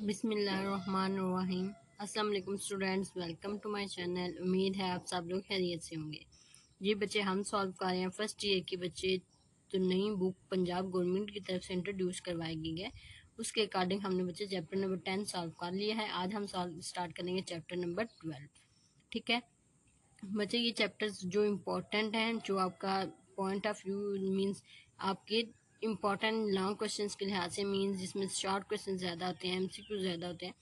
बिस्मिल्लाहिर्रहमानिर्रहीम। अस्सलाम वालेकुम students, welcome to my channel. उम्मीद है आप सब लोग खैरियत से होंगे। जी बच्चे, हम सॉल्व कर रहे हैं फर्स्ट ईयर की बच्चे तो नई बुक पंजाब गवर्नमेंट की तरफ से इंट्रोड्यूस करवाई गई है, उसके अकॉर्डिंग हमने बच्चे चैप्टर नंबर 10 सॉल्व कर लिया है। आज हम सॉल्व स्टार्ट करेंगे चैप्टर नंबर 12। ठीक है बच्चे, ये चैप्टर्स जो इम्पोर्टेंट हैं, जो आपका पॉइंट ऑफ व्यू मीन्स आपके इम्पॉर्टेंट लॉन्ग क्वेश्चंस के लिहाज से मीन्स जिसमें शॉर्ट क्वेश्चन ज़्यादा होते हैं, एमसीक्यू ज़्यादा होते हैं।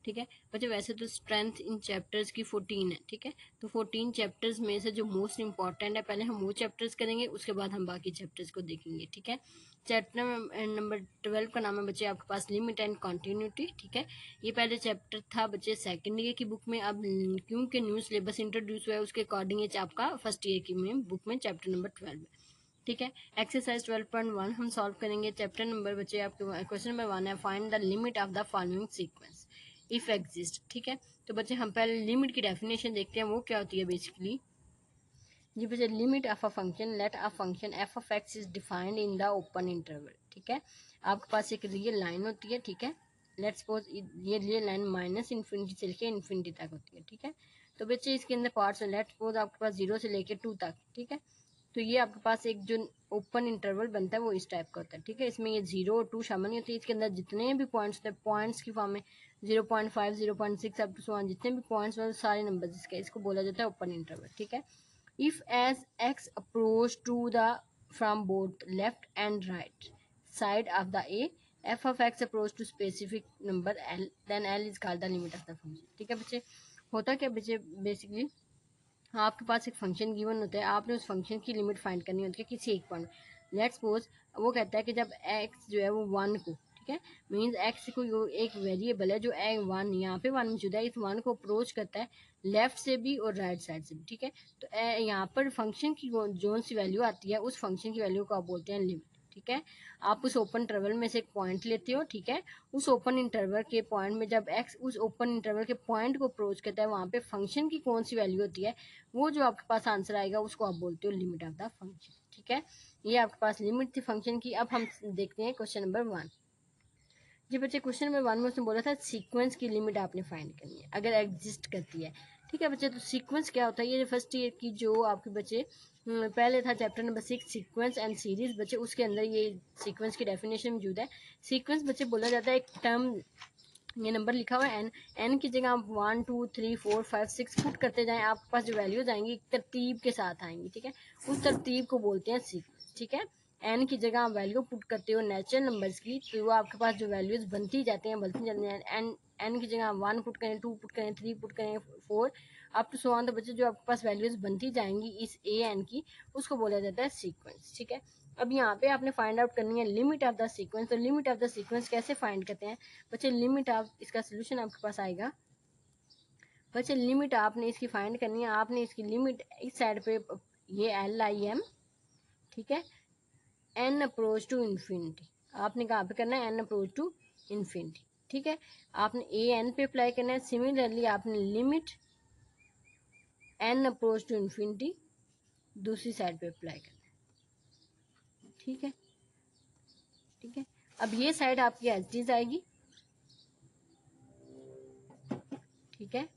ठीक है बच्चे, वैसे तो स्ट्रेंथ इन चैप्टर्स की 14 है। ठीक है, तो 14 चैप्टर्स में से जो मोस्ट इंपॉर्टेंट है पहले हम वो चैप्टर्स करेंगे, उसके बाद हम बाकी चैप्टर्स को देखेंगे। ठीक है, चैप्टर नंबर 12 का नाम है बच्चे आपके पास लिमिट एंड कॉन्टीन्यूटी। ठीक है, ये पहले चैप्टर था बच्चे सेकेंड ईयर की बुक में। अब क्योंकि न्यू सिलेबस इंट्रोड्यूस हुआ है, उसके अकॉर्डिंग ये आपका फर्स्ट ईयर की में बुक में चैप्टर नंबर 12 है। ठीक है, एक्सरसाइज 12.1 हम सॉल्व करेंगे। चैप्टर नंबर बच्चे आपके क्वेश्चन नंबर 1 है, find the limit of the following sequence if exist. ठीक है, तो बच्चे हम पहले लिमिट की डेफिनेशन देखते हैं, वो क्या होती है बेसिकली। जी बच्चे, limit of a function, let a function F of X is defined in the open interval. ठीक है, आपके पास एक रियल लाइन होती है। ठीक है, लेट्स सपोज ये रियल लाइन माइनस इन्फिनिटी से लेकर इन्फिनिटी तक होती है। ठीक है, तो बच्चे इसके अंदर पार्ट्स, लेट्स सपोज आपके पास 0 से लेकर 2 तक। ठीक है, तो ये आपके पास एक जो ओपन इंटरवल बनता है वो इस टाइप का होता है। ठीक है, इसमें ये 0 और 2 शामिल नहीं होती, इसके अंदर जितने भी पॉइंट्स होते हैं पॉइंट्स की फॉर्म में 0.5 0.6 अप टू सो ऑन, जितने भी पॉइंट्स होते हैं सारे नंबर इसके, इसको बोला जाता है ओपन इंटरवल। ठीक है, if as x approach to the from both left and right side of the a, f of x approach to specific number l, then l is called the limit of the function। ठीक है बच्चे, होता क्या बच्चे basically आपके पास एक function given होता है, आपने उस फंक्शन की लिमिट फाइंड करनी होती है किसी एक पॉइंट। लेट्स सपोज वो कहता है कि जब x जो है वो 1 को, ठीक है, मीन्स x को एक वेरिएबल है जो 1 यहाँ पे 1 मौजूद है, इस 1 को अप्रोच करता है लेफ्ट से भी और राइट साइड से भी। ठीक है, तो यहाँ पर फंक्शन की जो सी वैल्यू आती है उस फंक्शन की वैल्यू को आप बोलते हैं लिमिट। ठीक है, आप उस ओपन इंटरवल में से एक पॉइंट लेते हो। ठीक है, उस ओपन इंटरवल के पॉइंट में जब x उस ओपन इंटरवल के पॉइंट को अप्रोच करता है, वहाँ पे फंक्शन की कौन सी वैल्यू होती है, वो जो आपके पास आंसर आएगा उसको आप बोलते हो लिमिट ऑफ द फंक्शन। ठीक है, ये आपके पास लिमिट थी फंक्शन की। अब हम देखते हैं क्वेश्चन नंबर 1। जी बच्चे, क्वेश्चन नंबर 1 में उसने बोला था सीक्वेंस की लिमिट आपने फाइंड करनी है अगर एग्जिस्ट करती है। ठीक है बच्चे, तो सीक्वेंस क्या होता है, ये फर्स्ट ईयर की जो आपके बच्चे पहले था chapter number 6 sequence and series बच्चे, उसके अंदर ये सीक्वेंस की डेफिनेशन मौजूद है। सीक्वेंस बच्चे बोला जाता है एक टर्म, ये नंबर लिखा हुआ है एन की जगह आप 1 2 3 4 5 6 पुट करते जाएं, आपके पास जो वैल्यूज आएंगी तरतीब के साथ आएंगी। ठीक है, उस तरतीब को बोलते हैं सीक्वेंस। ठीक है, एन की जगह आप वैल्यू पुट करते हो नेचुरल नंबर्स की, तो वो आपके पास जो वैल्यूज बनती जाते हैं एन एन की जगह 1 पुट करें, 2 पुट करें, 3 पुट करें, 4 अप टू सो ऑन, तो बच्चे जो आपके पास वैल्यूज बनती जाएंगी इस ए एन की, उसको बोला जाता है सीक्वेंस। ठीक है, अब यहाँ पे आपने फाइंड आउट करनी है लिमिट ऑफ द सीक्वेंस। तो लिमिट ऑफ द सीक्वेंस कैसे फाइंड करते हैं बच्चे, लिमिट ऑफ इसका सोल्यूशन आपके पास आएगा बच्चे, लिमिट आपने इसकी फाइंड करनी है। आपने इसकी लिमिट इस साइड पे ये एल आई एम, ठीक है, एन अप्रोच टू इन्फिनिटी, आपने कहाँ पे करना है, एन अप्रोच टू इन्फिनिटी। ठीक है, आपने ए एन पे अप्लाई करना है। सिमिलरली आपने limit N approach to infinity दूसरी साइड पे अप्लाई करना है। ठीक है, ठीक है, अब ये साइड आपकी एच आएगी। ठीक है,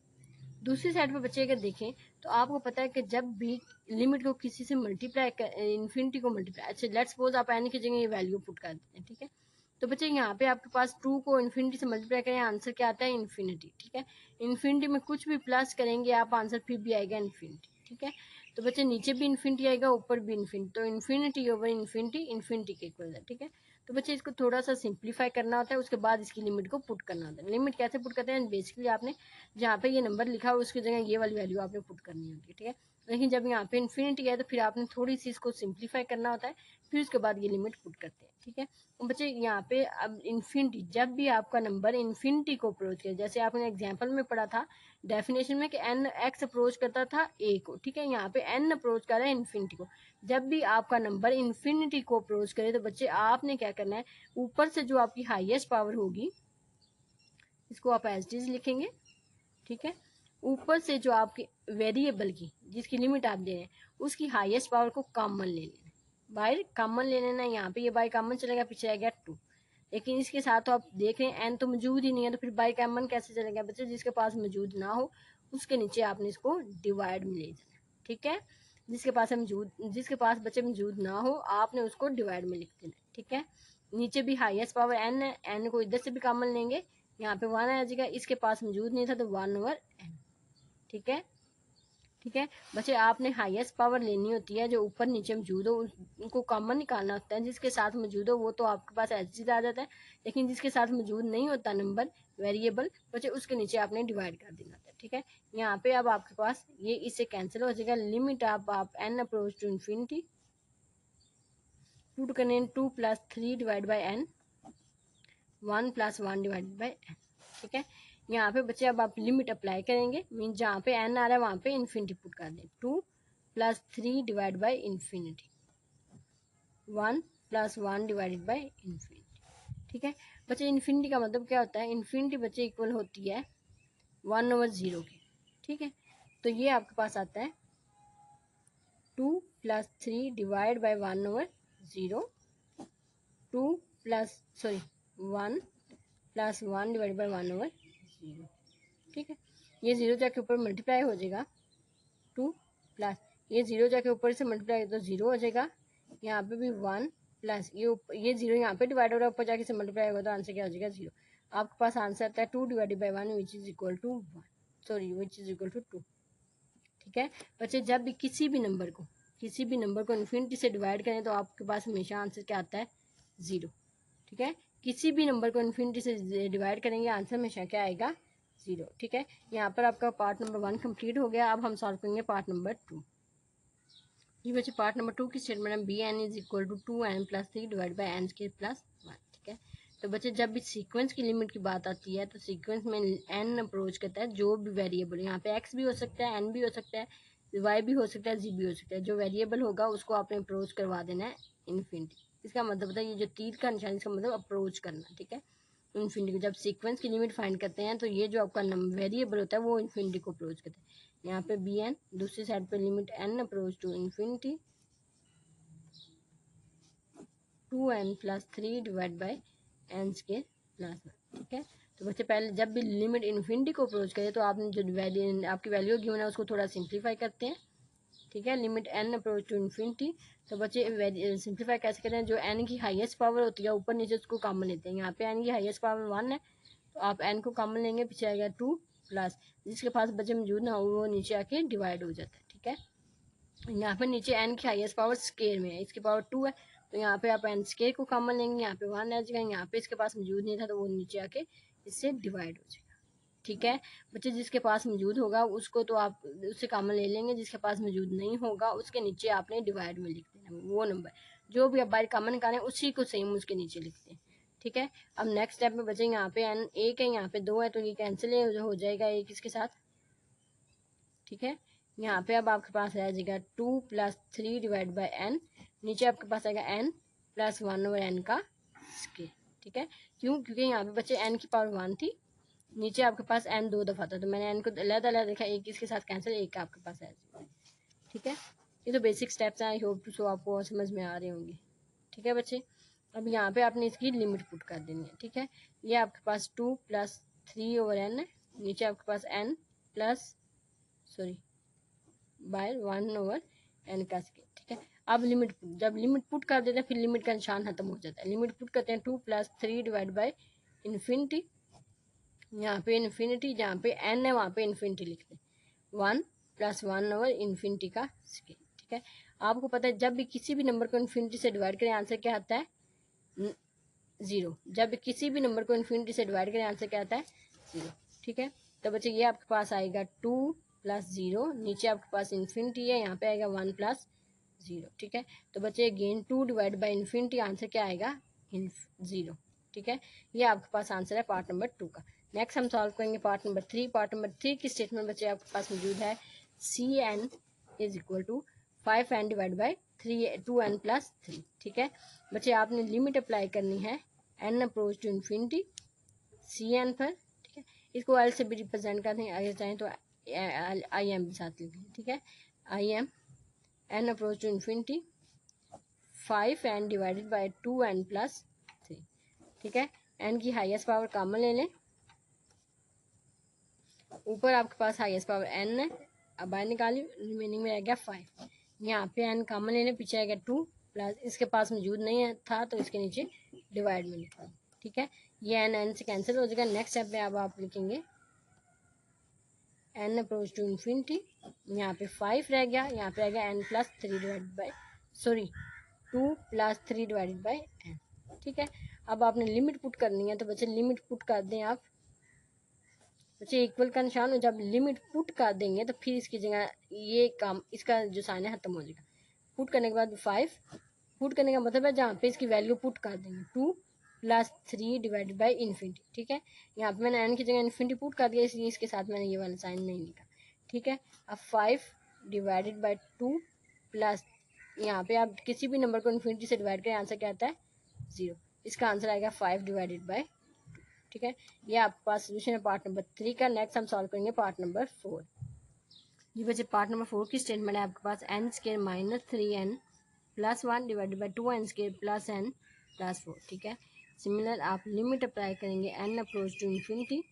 दूसरी साइड पे बच्चे अगर देखें तो आपको पता है कि जब भी लिमिट को किसी से मल्टीप्लाई इन्फिनिटी को मल्टीप्लाई, अच्छा लेट्स सपोज आप एन की जगह ये वैल्यू पुट कर देते हैं। ठीक है, तो बच्चे यहाँ पे आपके पास 2 को इन्फिनिटी से मल्टीप्लाई करें, आंसर क्या आता है, इन्फिनिटी। ठीक है, इन्फिनिटी में कुछ भी प्लस करेंगे आप, आंसर फिर भी आएगा इन्फिनिटी। ठीक है, तो बच्चे नीचे भी इन्फिनिटी आएगा, ऊपर भी इन्फिनिटी, तो इन्फिनिटी ओवर इन्फिनिटी इन्फिनिटी के इक्वल है। ठीक है, तो बच्चे इसको थोड़ा सा सिंप्लीफाई करना होता है, उसके बाद इसकी लिमिट को पुट करना होता है। लिमिट कैसे पुट करते हैं, बेसिकली आपने जहाँ पे ये नंबर लिखा है उसकी जगह ये वाली वैल्यू आपने पुट करनी होती है। ठीक है, लेकिन जब यहाँ पे इन्फिनिटी है तो फिर आपने थोड़ी सी इसको सिंप्लीफाई करना होता है, फिर उसके बाद ये लिमिट पुट करते हैं। ठीक है, तो बच्चे यहाँ पे अब इन्फिनिटी, जब भी आपका नंबर इन्फिनिटी को अप्रोच करे, जैसे आपने एग्जाम्पल में पढ़ा था डेफिनेशन में कि एन एक्स अप्रोच करता था ए को। ठीक है, यहाँ पे एन अप्रोच कर रहा है इन्फिनिटी को। जब भी आपका नंबर इन्फिनिटी को अप्रोच करे तो बच्चे आपने क्या करना है, ऊपर से जो आपकी हाईएस्ट पावर होगी इसको आप एज इट इज लिखेंगे। ठीक है, ऊपर से जो आपके वेरिएबल की जिसकी लिमिट आप दे रहे हैं उसकी हाईएस्ट पावर को कॉमन ले लेना, बाय कॉमन ले लेना। यहाँ पे ये बाय कॉमन चलेगा, पीछे आ गया 2, लेकिन इसके साथ तो आप देख रहे हैं n तो मौजूद ही नहीं है, तो फिर बाई का m1 कैसे चलेगा बच्चे? जिसके पास मौजूद ना हो उसके नीचे आपने इसको डिवाइड में ले जाना, ठीक है। जिसके पास बच्चे मौजूद ना हो आपने उसको डिवाइड में लिख देना, ठीक है। नीचे भी हाईएस्ट पावर n है, n को इधर से भी कॉमन लेंगे, यहाँ पे 1 आ जाएगा, इसके पास मौजूद नहीं था तो 1/n, ठीक है। ठीक है बच्चे, आपने हाईएस्ट पावर लेनी होती है, जो ऊपर नीचे मौजूद हो उनको कॉमन निकालना होता है, जिसके साथ मौजूद हो वो तो आपके पास ऐसे आ जाता है, लेकिन जिसके साथ मौजूद नहीं होता नंबर वेरिएबल बच्चे उसके नीचे आपने डिवाइड कर देना होता है, ठीक है। यहाँ पे अब आपके पास ये इससे कैंसिल हो जाएगा, लिमिट आप n approach to infinity put करने 2 + 3 divide by n 1 + 1 divide by n, ठीक है। यहाँ पे बच्चे अब आप लिमिट अप्लाई करेंगे, मीन जहाँ पे n आ रहा है वहाँ पे इन्फिनिटी पुट कर दें, 2 + 3 divide by infinity 1 + 1 divided by infinity, ठीक है। बच्चे इन्फिनिटी का मतलब क्या होता है? इन्फिनिटी बच्चे इक्वल होती है 1/0 के, ठीक है। तो ये आपके पास आता है 2 + 3 डिवाइड बाई 1/0 2 + 1 + 1 डिवाइड बाई 1/0, ठीक है। ये 0 जाके ऊपर मल्टीप्लाई हो जाएगा 2 प्लस ये 0 जाके ऊपर से मल्टीप्लाई तो 0 हो जाएगा, यहाँ पे भी 1 प्लस ये 0 यहाँ पे डिवाइड हो रहा है, ऊपर जाके से मल्टीप्लाई होगा तो आंसर क्या हो जाएगा 0। आपके पास आंसर आता है 2 divided by 1 which is equal to 2, ठीक है। बच्चे जब भी किसी भी नंबर को इन्फिनिटी से डिवाइड करें तो आपके पास हमेशा आंसर क्या आता है 0, ठीक है। किसी भी नंबर को इन्फिनिटी से डिवाइड करेंगे आंसर हमेशा क्या आएगा 0, ठीक है। यहाँ पर आपका पार्ट नंबर 1 कंप्लीट हो गया। अब हम सॉल्व करेंगे पार्ट नंबर 2। ये बच्चे पार्ट नंबर 2 की स्टेटमेंट है bn is equal to 2n + 3 divide by n square plus 1, ठीक है। तो बच्चे जब भी सीक्वेंस की लिमिट की बात आती है तो सीक्वेंस में n अप्रोच करता है जो भी वेरिएबल, यहाँ पे x भी हो सकता है, n भी हो सकता है, y भी हो सकता है, z भी हो सकता है, जो वेरिएबल होगा उसको आपने अप्रोच करवा देना है इन्फिनिटी। इसका मतलब होता है ये जो तीर का निशान इसका मतलब अप्रोच करना, ठीक है। इन्फिनिटी को जब सीक्वेंस की लिमिट फाइंड करते हैं तो ये जो आपका वेरिएबल होता है वो इन्फिनिटी को अप्रोच करता है। यहाँ पे bn, दूसरी साइड पे limit n approach to infinity 2n + 3 divide by n square plus 1, ठीक है। तो बच्चे पहले जब भी लिमिट इन्फिनिटी को अप्रोच करे तो आपने जो आपकी वैल्यू गिवन है उसको थोड़ा सिंप्लीफाई करते हैं, ठीक है। Limit n approach to infinity, तो बच्चे सिंप्लीफाई कैसे करते हैं? जो n की हाईएस्ट पावर होती है ऊपर नीचे उसको कॉमन लेते हैं। यहाँ पे n की हाईएस्ट पावर 1 है तो आप n को कॉमन लेंगे, पीछे आएगा 2 प्लस जिसके पास बच्चे मौजूद ना हो वो नीचे आके डिवाइड हो जाता है, ठीक है। यहाँ पे नीचे n की हाईएस्ट पावर स्केयर में है, इसकी पावर 2 है तो यहाँ पे आप n स्केयर को कॉमन लेंगे, यहाँ पे 1 आ जाएगा, यहाँ पे इसके पास मौजूद नहीं था तो वो नीचे आके इससे डिवाइड हो जाएगा, ठीक है। बच्चे जिसके पास मौजूद होगा उसको तो आप उससे कॉमन ले लेंगे, जिसके पास मौजूद नहीं होगा उसके नीचे आपने डिवाइड में लिख देना वो नंबर जो भी आप बाहर कॉमन निकालें उसी को सेम उसके नीचे लिखते हैं, ठीक है। अब नेक्स्ट स्टेप में बचे यहाँ पे n 1 है, यहाँ पे 2 है तो ये कैंसिल हो जाएगा एक इसके साथ, ठीक है। यहाँ पे अब आपके पास रह जाएगा 2 + 3 डिवाइड बाई n, नीचे आपके पास आएगा n + 1/n का स्क्वायर, ठीक है। क्योंकि यहाँ पे बच्चे n की पावर 1 थी, नीचे आपके पास n 2 दफ़ा था तो मैंने n को अलग-अलग देखा, एक इसके साथ कैंसिल, एक आपके पास है, ठीक है। ये तो बेसिक स्टेप्स हैं, आई होप टू सो आपको समझ में आ रहे होंगे, ठीक है बच्चे। अब यहाँ पे आपने इसकी लिमिट पुट कर देनी है, ठीक है। ये आपके पास 2 + 3/n है, नीचे आपके पास n प्लस बाय 1/n का स्क्वायर, ठीक है। अब जब लिमिट पुट कर देते हैं फिर लिमिट का निशान खत्म हो जाता है। लिमिट पुट करते हैं 2 + 3 डिवाइड बाई इन्फिनिटी, यहाँ पे इन्फिनिटी जहाँ पे n है वहाँ पे इन्फिनिटी लिखते हैं 1 + 1/इन्फिनिटी का स्क्वायर, ठीक है। आपको पता है जब भी किसी भी नंबर को इन्फिनिटी से डिवाइड करें आंसर क्या आता है 0, जब भी किसी भी नंबर को इन्फिनिटी से डिवाइड करें आंसर क्या आता है 0, ठीक है। तो बच्चे ये आपके पास आएगा 2 + 0, नीचे आपके पास इन्फिनिटी है, यहाँ पे आएगा 1 + 0, ठीक है। तो बच्चे again 2 divide by infinity answer क्या आएगा 0, ठीक है। ये आपके पास आंसर है पार्ट नंबर 2 का। नेक्स्ट हम सॉल्व करेंगे पार्ट नंबर 3। पार्ट नंबर 3 की स्टेटमेंट बच्चे आपके पास मौजूद है cn is equal to 5n divide by 2n + 3, ठीक है। बच्चे आपने लिमिट अप्लाई करनी है n approach to infinity cn पर, ठीक है। इसको l से भी रिप्रेजेंट करते हैं, अगर चाहें तो आई एम भी साथ लिख लें, ठीक है। I M n approach to infinity 5n divided by 2n + 3, ठीक है। n की हाईएस्ट पावर कॉमन ले लें, ऊपर आपके पास हाईएस्ट पावर n है, अब बाहर निकाली, रिमेनिंग में रह गया 5। यहाँ पे n कॉमन ले लें, पीछे आएगा 2 प्लस इसके पास मौजूद नहीं है था तो इसके नीचे डिवाइड में लिखा। ठीक है, ये n से कैंसिल हो जाएगा। नेक्स्ट स्टेप पे अब आप लिखेंगे n अप्रोच टू इन्फिनिटी, यहाँ पे 5 रह गया, यहाँ पे रह गया n plus 3 divided by 2 plus 3 divided by n। ठीक है, अब आपने लिमिट पुट करनी है, तो बच्चे लिमिट पुट कर दें आप। बच्चे इक्वल का निशान हो, जब लिमिट पुट कर देंगे तो फिर इसकी जगह ये काम, इसका जो साइन है खत्म हो जाएगा। पुट करने के बाद 5 पुट करने का मतलब है जहाँ पे इसकी वैल्यू पुट कर देंगे 2 प्लस 3 डिवाइडेड बाई इन्फिनिटी। ठीक है, यहाँ पे मैंने n की जगह इन्फिनिटी पुट कर दिया, इसलिए इसके साथ मैंने ये वाला साइन नहीं लिखा। ठीक है, अब 5 डिवाइडेड बाई 2 प्लस, यहाँ पे आप किसी भी नंबर को इन्फिनिटी से डिवाइड करें, आंसर क्या आता है 0। इसका आंसर आएगा 5 डिवाइडेड बाई। ठीक है, ये आपके पास सोल्यूशन है पार्ट नंबर 3 का। नेक्स्ट हम सॉल्व करेंगे पार्ट नंबर 4। जी बच्चे, पार्ट नंबर 4 की स्टेटमेंट है आपके पास n square minus 3n plus 1 divided by 2n square plus n plus 4। ठीक है, सिमिलर आप लिमिट अप्लाई करेंगे n अप्रोच टू इन्फिनिटी।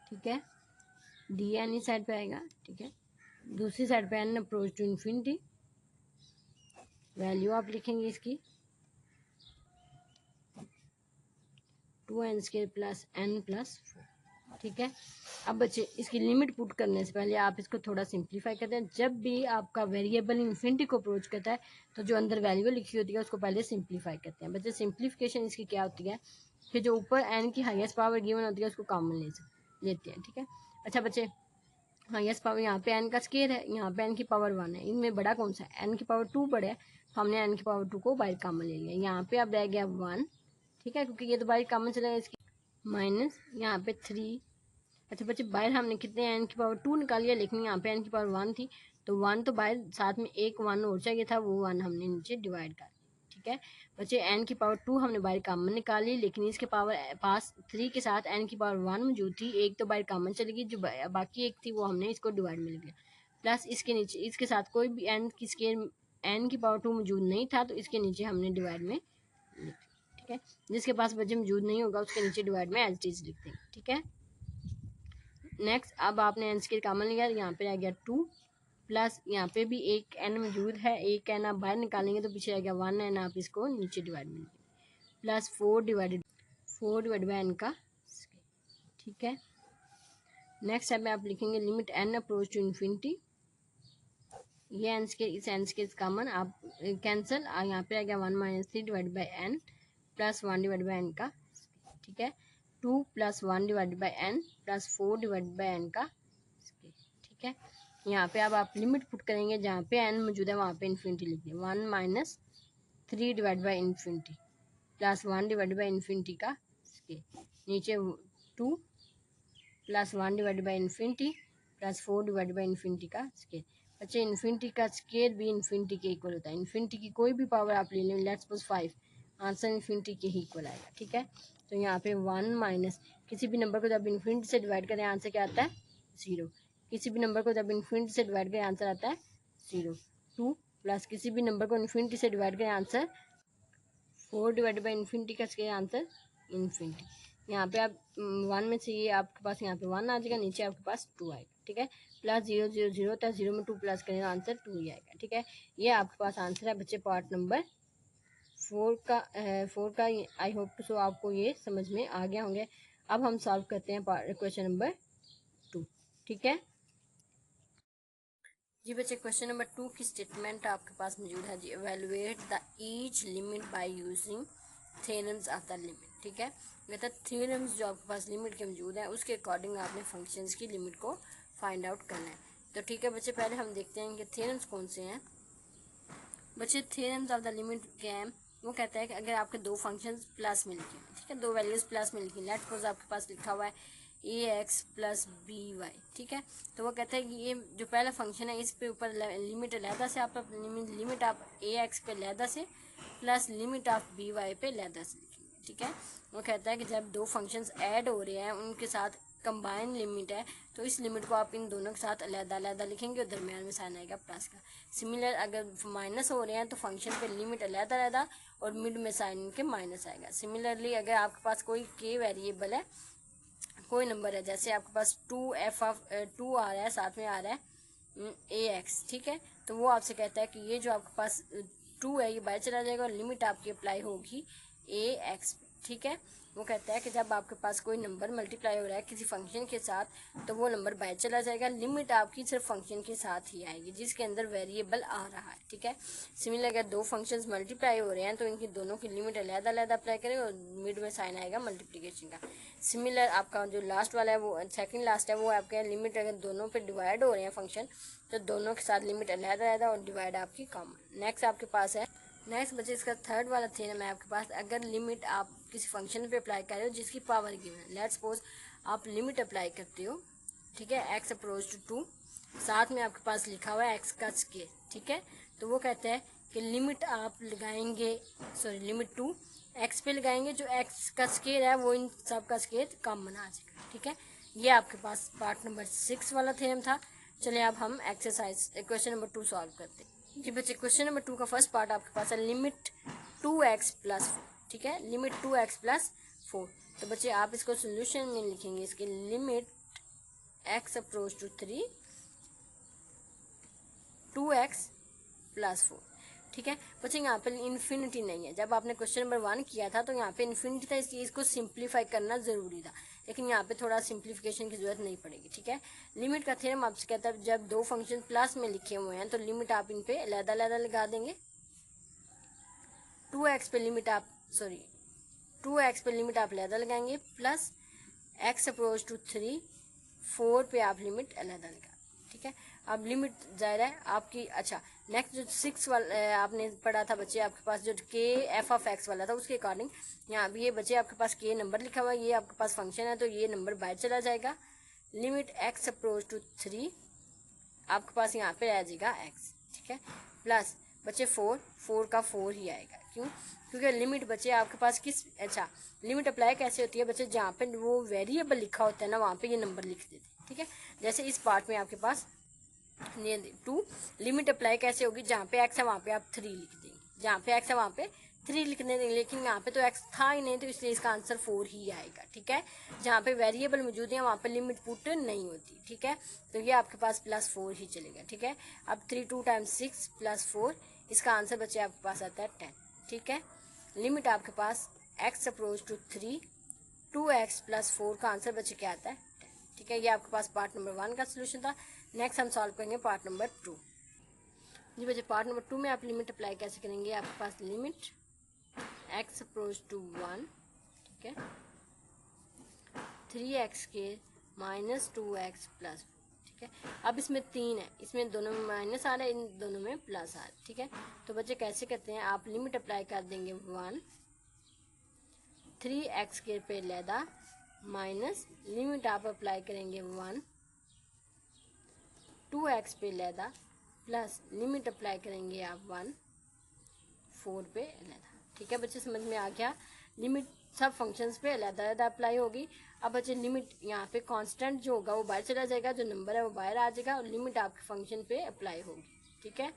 ठीक है, dn इस साइड पे आएगा। ठीक है, दूसरी साइड पे n approach to infinity, value आप लिखेंगे इसकी 2n square plus n plus 4। ठीक है, अब बच्चे इसकी लिमिट पुट करने से पहले आप इसको थोड़ा सिंप्लीफाई करते हैं। जब भी आपका वेरिएबल इन्फिनिटी को अप्रोच करता है तो जो अंदर वैल्यू लिखी होती है उसको पहले सिंप्लीफाई करते हैं। बच्चे सिंप्लीफिकेशन इसकी क्या होती है कि जो ऊपर n की हाईएस्ट पावर गिवन होती है उसको कॉमन लेते हैं। ठीक है, अच्छा बच्चे, हाईएस्ट पावर यहाँ पे n का स्क्वायर है, यहाँ पे n की पावर 1 है, इनमें बड़ा कौन सा है? n की पावर 2 बड़ा है, तो हमने n की पावर 2 को बाहर कॉमन ले लिया। यहाँ पे अब रह गया 1। ठीक है, क्योंकि ये तो बाहर कॉमन चलेगा, इसकी माइनस यहाँ पे 3। अच्छा बच्चे, बाहर हमने कितने n की पावर 2 निकाल लिया, लेकिन यहाँ पे n की पावर 1 थी, तो 1 तो बाहर, साथ में एक 1 और चाहिए था, वो 1 हमने नीचे डिवाइड कर। ठीक है बच्चे, n की पावर 2 हमने बाहर कॉमन निकाली, लेकिन इसके पास 3 के साथ n की पावर 1 मौजूद थी, एक तो बाहर कॉमन चली गई, जो बाकी एक थी वो हमने इसको डिवाइड में लिया। प्लस इसके नीचे इसके साथ कोई भी n की स्केयर n की पावर 2 मौजूद नहीं था, तो इसके नीचे हमने डिवाइड में लिख। ठीक है, जिसके पास बच्चे मौजूद नहीं होगा उसके नीचे डिवाइड में एज इट इज लिख देंगे। ठीक है, नेक्स्ट अब आपने n स्क्वायर कॉमन लिया, यहाँ पे आ गया 2 प्लस यहाँ पे भी एक n मौजूद है, एक n आप बाहर निकालेंगे तो पीछे आ गया 1 n, आप इसको नीचे डिवाइड में लिखेंगे प्लस 4 डिवाइडेड बाई n का स्क्वायर। ठीक है, नेक्स्ट स्टेप में आप लिखेंगे limit n approach to infinity, ये n स्क्वायर इस n स्क्वायर कॉमन आप कैंसिल, यहाँ पे आ गया 1 minus 3 divide by n plus 1 divide by n का। ठीक है, 2 plus 1 divide by n plus 4 divide by n का। ठीक है, यहाँ पे अब आप लिमिट पुट करेंगे, जहाँ पे n मौजूद है वहाँ पे इन्फिनिटी लिख दें। 1 minus 3 divide by infinity plus 1 divide by infinity का स्क्वायर, नीचे 2 plus 1 divide by infinity plus 4 divide by infinity का स्क्वायर। बच्चे, इन्फिनिटी का स्क्वायर भी इन्फिनिटी के इक्वल होता है। इन्फिनिटी की कोई भी पावर आप ले लें, लेट्स सपोज 5, आंसर इन्फिनिटी के ही इक्वल आएगा। ठीक है, तो यहाँ पे 1 माइनस किसी भी नंबर को जब इन्फिनिटी से डिवाइड करें आंसर क्या आता है 0। किसी भी नंबर को जब इन्फिनिटी से डिवाइड करें आंसर आता है 0। 2 प्लस किसी भी नंबर को इन्फिनिटी से डिवाइड करें आंसर 4 डिवाइड बाई इन्फिनिटी का स्क्वायर, आंसर इन्फिनिटी। यहाँ पे आप 1 में से ये आपके पास यहाँ पे 1 आ जाएगा, नीचे आपके पास 2 आएगा। ठीक है, प्लस 0 0 0 होता है, 0 में 2 प्लस करें आंसर 2 ही आएगा। ठीक है, ये आपके पास आंसर है बच्चे पार्ट नंबर 4 का। आई होप सो आपको ये समझ में आ गया होंगे। अब हम सॉल्व करते हैं क्वेश्चन नंबर 2। ठीक है जी बच्चे, क्वेश्चन नंबर 2 की स्टेटमेंट आपके पास मौजूद है जी। Evaluate the each limit by using theorems of the limit. ठीक है, कहता है थ्योरम्स जो आपके पास लिमिट के मौजूद है उसके अकॉर्डिंग आपने फंक्शंस की लिमिट को फाइंड आउट करना है। तो ठीक है बच्चे, पहले हम देखते हैं कि थ्योरम्स कौन से हैं। बच्चे, थ्योरम्स ऑफ द लिमिट क्या है? वो कहता है कि अगर आपके दो फंक्शंस प्लस में लिखे, ठीक है, दो वैल्यूज प्लस में लिखी, लेट सपोज आपके पास लिखा हुआ है ax प्लस by। ठीक है, तो वो कहता है कि ये जो पहला फंक्शन है इस पे ऊपर लिमिट अलहदा से लिमिट आप ax पे अलहदा से प्लस लिमिट ऑफ by पे अलहदा से लिखेंगे। ठीक है। वो कहता है कि जब दो फंक्शंस ऐड हो रहे हैं उनके साथ कंबाइन लिमिट है तो इस लिमिट को आप इन दोनों के साथ अलग-अलग लिखेंगे और दरमियान में साइन आएगा प्लस का। सिमिलर अगर माइनस हो रहे हैं तो फंक्शन पे लिमिट अलग-अलग और मिड में साइन के माइनस आएगा। सिमिलरली अगर आपके पास कोई के वेरिएबल है, कोई नंबर है, जैसे आपके पास 2 आ रहा है, साथ में आ रहा है AX, ठीक है, तो वो आपसे कहता है कि ये जो आपके पास 2 है ये बाहर चला जाएगा और लिमिट आपकी अप्लाई होगी AX, ठीक है। वो कहता है कि जब आपके पास कोई नंबर मल्टीप्लाई हो रहा है किसी फंक्शन के साथ तो वो नंबर बाहर चला जाएगा, लिमिट आपकी सिर्फ फंक्शन के साथ ही आएगी जिसके अंदर वेरिएबल आ रहा है, ठीक है। सिमिलर अगर दो फंक्शंस मल्टीप्लाई हो रहे हैं तो इनकी दोनों की लिमिट अलग-अलग अप्लाई करें और मिड में साइन आएगा मल्टीप्लिकेशन का। सिमिलर आपका जो लास्ट वाला है वो सेकंड लास्ट है, वो आपके लिमिट अगर दोनों पे डिवाइड हो रहे हैं फंक्शन तो दोनों के साथ लिमिट अलग-अलग और डिवाइड आपकी कॉमन। नेक्स्ट आपके पास है, नेक्स्ट बच्चे इसका थर्ड वाला थ्योरम है आपके पास। अगर लिमिट आप किसी फंक्शन पे अप्लाई कर रहे हो जिसकी पावर गिवन है, लेट्स सपोज आप लिमिट अप्लाई करते हो, ठीक है, x अप्रोच टू 2, साथ में आपके पास लिखा हुआ है x का स्केयर, ठीक है, तो वो कहते हैं कि लिमिट आप लगाएंगे, लिमिट 2 x पे लगाएंगे, जो x का स्केयर है वो इन सब का स्केयर कम बना जाएगा, ठीक है। ये आपके पास पार्ट नंबर 6 वाला थ्योरम था। चलिए अब हम एक्सरसाइज क्वेश्चन नंबर 2 सॉल्व करते हैं। जी बच्चे, क्वेश्चन नंबर 2 का फर्स्ट पार्ट आपके पास है लिमिट 2x प्लस 4, ठीक है, लिमिट 2x प्लस 4। तो बच्चे आप इसको सोल्यूशन में लिखेंगे, इसके limit x approach to 3 2x plus 4, ठीक है। बच्चे यहाँ पे इन्फिनिटी नहीं है, जब आपने क्वेश्चन नंबर 1 किया था तो यहाँ पे इन्फिनिटी था, इसलिए इसको सिंप्लीफाई करना जरूरी था, लेकिन यहाँ पे थोड़ा सिंप्लीफिकेशन की जरूरत नहीं पड़ेगी, ठीक है। लिमिट का थ्योरम आपसे कहता है जब दो फंक्शन प्लस में लिखे हुए हैं तो लिमिट आप इन पे अलग-अलग लगा देंगे। 2x पे लिमिट आप 2x पे लिमिट आप अलग लगाएंगे प्लस x अप्रोच टू 3 4 पे आप लिमिट अलग लगा, ठीक है। अब लिमिट जाहिर है आपकी। अच्छा, नेक्स्ट जो 6 वाला आपने पढ़ा था बच्चे, आपके पास जो के एफ ऑफ एक्स वाला था उसके अकॉर्डिंग यहाँ भी ये बच्चे आपके पास के नंबर लिखा हुआ है, ये आपके पास फंक्शन है तो ये नंबर बाहर चला जाएगा। लिमिट x अप्रोच टू 3 आपके पास यहाँ पे आ जाएगा x, ठीक है, प्लस बच्चे 4 का 4 ही आएगा। क्यों? क्योंकि लिमिट बच्चे आपके पास किस, अच्छा, लिमिट अप्लाई कैसे होती है बच्चे, जहाँ पे वो वेरिएबल लिखा होता है ना वहाँ पे ये नंबर लिख देते हैं, ठीक है। जैसे इस पार्ट में आपके पास 2 लिमिट अप्लाई कैसे होगी, जहाँ पे x है वहाँ पे आप 3 लिख देंगे, जहाँ पे x है वहाँ पे 3 लिख देंगे, लेकिन यहाँ पे तो x था ही नहीं तो इसलिए इसका आंसर 4 ही आएगा, ठीक है। जहाँ पे वेरिएबल मौजूद है वहाँ पे लिमिट पुट नहीं होती, ठीक है, तो ये आपके पास +4 ही चलेगा, ठीक है। अब 3 2 टाइम्स 6 + 4, इसका आंसर बच्चे आपके पास आता है 10, ठीक है। लिमिट आपके पास x अप्रोच टू 3 2x + 4 का आंसर बच्चे क्या आता है 10, ठीक है। ये आपके पास पार्ट नंबर 1 का सोल्यूशन था। नेक्स्ट हम सॉल्व करेंगे पार्ट नंबर 2। जी बच्चे, पार्ट नंबर 2 में आप लिमिट अप्लाई कैसे करेंगे, आपके पास लिमिट x अप्रोच टू 1, ठीक है, 3x के -2x प्लस, ठीक है। अब इसमें 3 है, इसमें दोनों में माइनस आ रहा है, इन दोनों में प्लस आ रहा है, ठीक है। तो बच्चे कैसे करते हैं, आप लिमिट अप्लाई कर देंगे 1 3x के पे लेदा माइनस लिमिट आप अप्लाई करेंगे 1 2x पे लेदा प्लस लिमिट अप्लाई करेंगे आप 1 4 पे लेदा, ठीक है। बच्चे समझ में आ गया, लिमिट सब फंक्शंस पे अलग-अलग अप्लाई होगी। अब बच्चे लिमिट यहाँ पे कांस्टेंट जो होगा वो बाहर चला जाएगा, जो नंबर है वो बाहर आ जाएगा और लिमिट आपके फंक्शन पे अप्लाई होगी, ठीक है।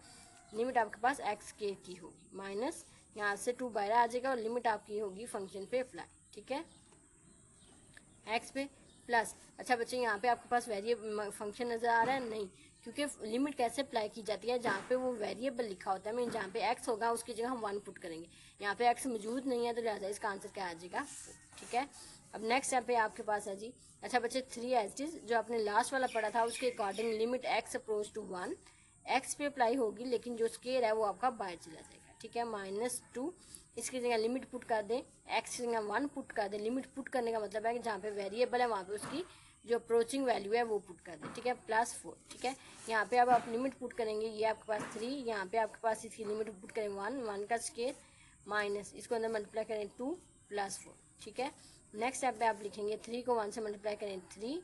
लिमिट आपके पास x के की होगी माइनस यहाँ से 2 बाहर आ जाएगा और लिमिट आपकी होगी फंक्शन पे अप्लाई, ठीक है, x पे प्लस। अच्छा बच्चे, यहाँ पे आपके पास वेरिएबल फंक्शन नजर आ रहा है नहीं, क्योंकि लिमिट कैसे अप्लाई की जाती है, जहाँ पे वो वेरिएबल लिखा होता है, मीन जहाँ पे x होगा उसकी जगह हम 1 पुट करेंगे, यहाँ पे x मौजूद नहीं है तो लिहाजा इसका आंसर क्या आ जाएगा 4, ठीक है। अब नेक्स्ट यहाँ पे आपके पास है जी, अच्छा बच्चे 3 एज इज जो आपने लास्ट वाला पढ़ा था उसके according limit x approach to 1 x पे अप्लाई होगी, लेकिन जो स्केयर है वो आपका बाहर चला जाएगा, ठीक है, -2 इसकी जगह लिमिट पुट कर दें, x की जगह 1 पुट कर दें। लिमिट पुट करने का मतलब है कि जहाँ पे वेरिएबल है वहाँ पे उसकी जो अप्रोचिंग वैल्यू है वो पुट कर दें, ठीक है, +4, ठीक है। यहाँ पे अब आप लिमिट पुट करेंगे, ये आपके पास 3, यहाँ पे आपके पास इसकी लिमिट पुट करें 1 का स्केयर माइनस इसको अंदर मल्टीप्लाई करें 2 +4, ठीक है। नेक्स्ट यहाँ पे आप लिखेंगे 3 को 1 से मल्टीप्लाई करें 3,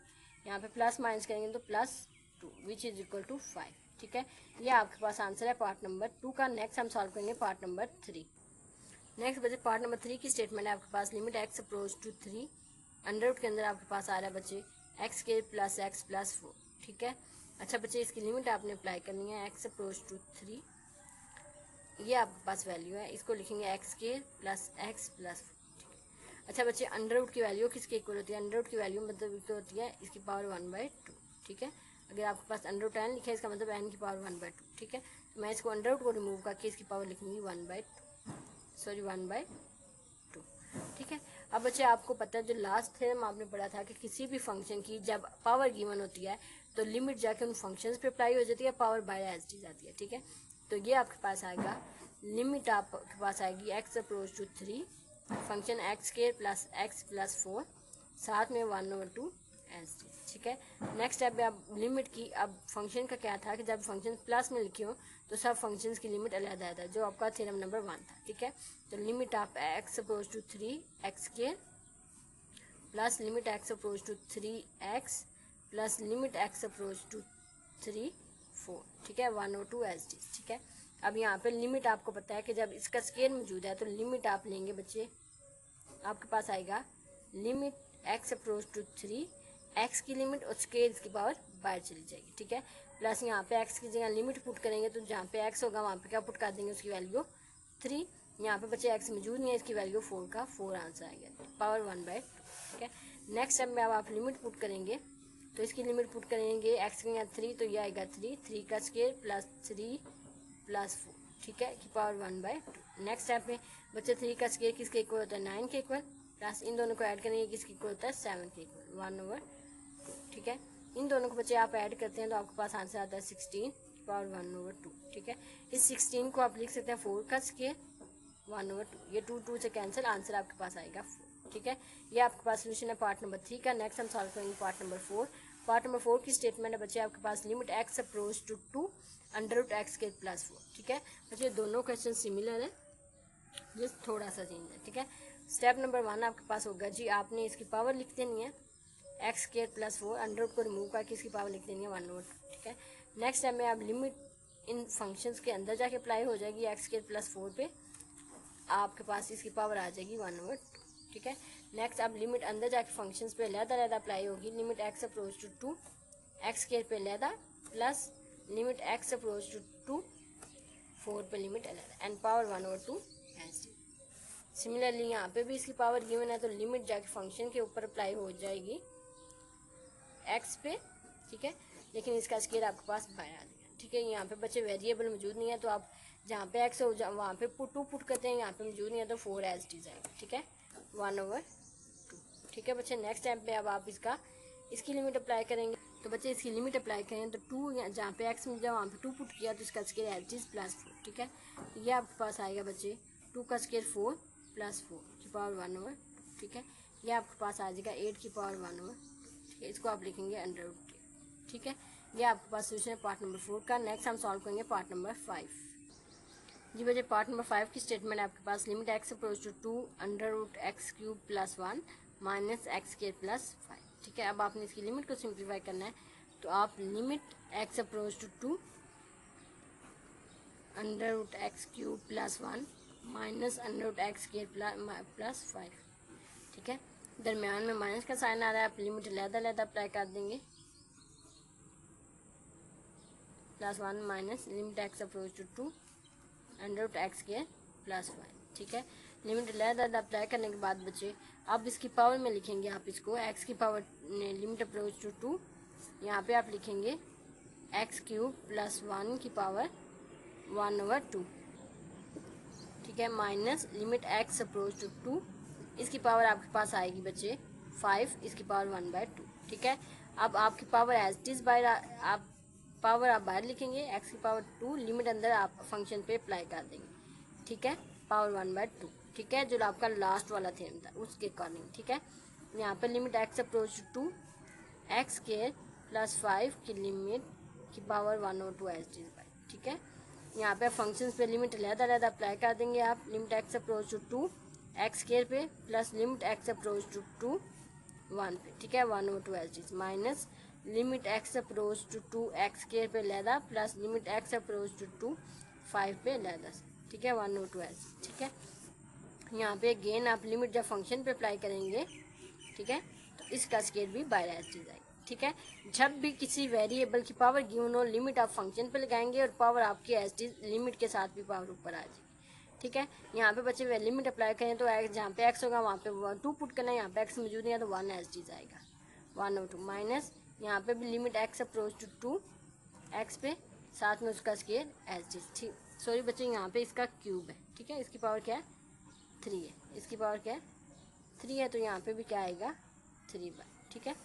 यहाँ पे प्लस माइनस करेंगे तो +2 विच इज इक्वल टू 5, ठीक है। ये आपके पास आंसर है पार्ट नंबर 2 का। नेक्स्ट हम सॉल्व करेंगे पार्ट नंबर 3। नेक्स्ट बच्चे पार्ट नंबर 3 की स्टेटमेंट है आपके पास, limit x approach to 3 under root के अंदर आपके पास आ रहा है बच्चे एक्स के प्लस एक्स प्लस 4, ठीक है। अच्छा बच्चे इसकी लिमिट आपने अप्लाई करनी है एक्स अप्रोच टू 3, ये आपके पास वैल्यू है, इसको लिखेंगे एक्स के प्लस एक्स प्लस 4। अच्छा बच्चे अंडर रूट की वैल्यू किसके इक्वल होती है, अंडर रूट की वैल्यू मतलब इक्वल होती है इसकी पावर 1/2, ठीक है। अगर आपके पास अंडर रूट n लिखा है इसका मतलब n की पावर 1/2, ठीक है। तो मैं इसको अंडर रूट को रिमूव करके इसकी पावर लिखूंगी 1/2, ठीक है। अब बच्चे आपको पता है जो लास्ट थ्योरम आपने पढ़ा था कि किसी भी फंक्शन की जब पावर गिवन होती है तो लिमिट जाके उन फंक्शंस पे अप्लाई हो जाती है, पावर बाय एज टी जाती है, ठीक है। तो ये आपके पास आएगा, लिमिट आपके पास आएगी x approach to 3 function x के प्लस एक्स प्लस 4 साथ में 1/2 एज टी, ठीक है। नेक्स्ट स्टेप पे अब लिमिट की, अब फंक्शन का क्या था कि जब फंक्शन प्लस में लिखी हो तो सब फंक्शंस की लिमिट अलग आता है, जो आपका थ्योरम नंबर 1 था, ठीक है। तो लिमिट आप एक्स अप्रोच टू 3 एक्स के plus limit x approach to 3x plus limit x approach to 3 4, ठीक है, 1/2 एज टी, ठीक है। अब यहाँ पे लिमिट आपको पता है कि जब इसका स्केल मौजूद है तो लिमिट आप लेंगे बच्चे, आपके पास आएगा limit x approach to 3 x की लिमिट और स्केल की पावर बाहर चली जाएगी, ठीक है। प्लस यहाँ पे एक्स की जगह लिमिट पुट करेंगे तो जहाँ पे एक्स होगा वहाँ पे क्या पुट कर देंगे, उसकी वैल्यू 3। यहाँ पे बच्चे एक्स मौजूद नहीं है, इसकी वैल्यू 4 का 4 आंसर आएगा, पावर 1/2, ठीक है। नेक्स्ट स्टेप में अब आप लिमिट पुट करेंगे तो इसकी लिमिट पुट करेंगे एक्स की यहाँ 3 तो ये आएगा 3 का स्केल प्लस 3 प्लस 4, ठीक है, की पावर 1/2। नेक्स्ट स्टेप में बच्चे 3 का स्केल किसके इक्वल होता है 9 के इक्वल, प्लस इन दोनों को ऐड करेंगे किसके इक्वल होता है 7 के इक्वल 1/2, ठीक है। इन दोनों को बच्चे आप ऐड करते हैं तो आपके पास आंसर आता है 16 पावर 1/2, ठीक है। इस 16 को आप लिख सकते हैं 4 का स्केल 1/2, ये 2 से कैंसिल, आंसर आपके पास आएगा 4, ठीक है। ये आपके पास सोल्यूशन है पार्ट नंबर 3 का। नेक्स्ट हम सॉल्व करेंगे पार्ट नंबर 4। पार्ट नंबर 4 की स्टेटमेंट है बच्चे आपके पास, limit x approach to 2 under root x के प्लस 4, ठीक है। बच्चे दोनों क्वेश्चन सिमिलर है, जस्ट थोड़ा सा चेंज है, ठीक है। स्टेप नंबर 1 आपके पास होगा जी, आपने इसकी पावर लिख देनी है x square plus 4, under root को रिमूव करके इसकी पावर लिख देनी है 1/2, ठीक है। नेक्स्ट स्टेप में आप लिमिट इन फंक्शंस के अंदर जाके अप्लाई हो जाएगी एक्स स्क्वायर प्लस 4 पे, आपके पास इसकी पावर आ जाएगी 1/2, ठीक है। नेक्स्ट अब लिमिट अंदर जाके फंक्शंस पे लहदा अप्लाई होगी, limit x approach to 2 x square पे लहदा plus limit x approach to 4 पे लिमिट अलहदा and power 1/2 as D. Similarly यहाँ पे भी इसकी पावर गिवन है तो लिमिट जाके फंक्शन के ऊपर अप्लाई हो जाएगी एक्स पे, ठीक है, लेकिन इसका स्केल आपके पास बाहर आ जाएगा, ठीक है। यहाँ पे बच्चे वेरिएबल मौजूद नहीं है तो आप जहाँ पे एक्स हो वहाँ पे 2 पुट करते हैं, यहाँ पे मौजूद नहीं है तो 4 एज टी जाएगा, ठीक है, 1/2, ठीक है बच्चे। नेक्स्ट टाइम पे अब आप इसकी लिमिट अप्लाई करेंगे तो बच्चे इसकी लिमिट अप्लाई करें तो 2 जहाँ पे एक्स मिल जाए वहाँ पे 2 पुट किया तो इसका स्केल एज टी प्लस 4, ठीक है। ये आपके पास आएगा बच्चे 2 का स्केल 4 प्लस 4 की पावर 1/2, ठीक है। ये आपके पास आ जाएगा 8 की पावर 1/2, ठीक है, इसको आप लिखेंगे अंडर रूट, ठीक है। ये आपके पास सोल्यूशन है पार्ट नंबर 4 का। नेक्स्ट हम सॉल्व करेंगे पार्ट नंबर 5। जी बच्चे पार्ट नंबर 5 की स्टेटमेंट है आपके पास, limit x approach to 2 under root x cube plus 1 minus x square plus 5, ठीक है। अब आपने इसकी लिमिट को सिंप्लीफाई करना है तो आप limit x approach to 2 under root x cube plus 1 minus under root x square plus 5, ठीक है। दरमियान में माइनस का साइन आ रहा है, आप लिमिट लहदा अप्लाई कर देंगे, plus 1 minus limit x approach to 2 under root x square plus 5, ठीक है। लिमिट लहदा अप्लाई करने के बाद बच्चे अब इसकी पावर में लिखेंगे, आप इसको एक्स की पावर लिमिट अप्रोच टू 2, यहाँ पे आप लिखेंगे एक्स क्यूब प्लस 1 की पावर 1/2, ठीक है, minus limit x approach to 2, इसकी पावर आपके पास आएगी बच्चे 5, इसकी पावर 1/2, ठीक है। अब आपकी पावर एज इट इज बाहर आप पावर आप बाहर लिखेंगे, एक्स की पावर 2 लिमिट अंदर आप फंक्शन पे अप्लाई कर देंगे, ठीक है, पावर 1/2, ठीक है, जो आपका लास्ट वाला थ्योरम था उसके अकॉर्डिंग, ठीक है। यहाँ पर limit x approach to x square plus 5 की लिमिट की power 1/2 as it is by, ठीक है। यहाँ पे फंक्शंस पे लिमिट लहदा अप्लाई कर देंगे आप, limit x approach to 2 x square पे plus limit x approach to 1 पे, ठीक है, 1/2 as it is minus limit x approach to x square पे लहदा plus limit x approach to 5 पे लहदा, ठीक है, 1/2 एज, ठीक है। यहाँ पे अगेन आप लिमिट जब फंक्शन पे अप्लाई करेंगे, ठीक है, तो इसका स्केल भी बाय एज इट इज आएगी। ठीक है, जब भी किसी वेरिएबल की पावर गिवन हो, लिमिट आप फंक्शन पे लगाएंगे और पावर आपकी एज इट इज लिमिट के साथ भी पावर ऊपर आ जाएगी। ठीक है, यहाँ पे बच्चे लिमिट अप्लाई करें तो जहाँ पे एक्स होगा वहाँ पे 2 पुट करना है, यहाँ पे एक्स मौजूद नहीं है तो 1 एज इट इज आएगा, 1 और 2 माइनस यहाँ पे भी limit x approach to 2 x पे, साथ में उसका स्केल एज इट इज। ठीक, सॉरी बच्चे यहाँ पे इसका क्यूब है। ठीक है, इसकी पावर क्या है 3 है, इसकी पावर क्या है 3 है, तो यहाँ पे भी क्या आएगा 3/। ठीक है,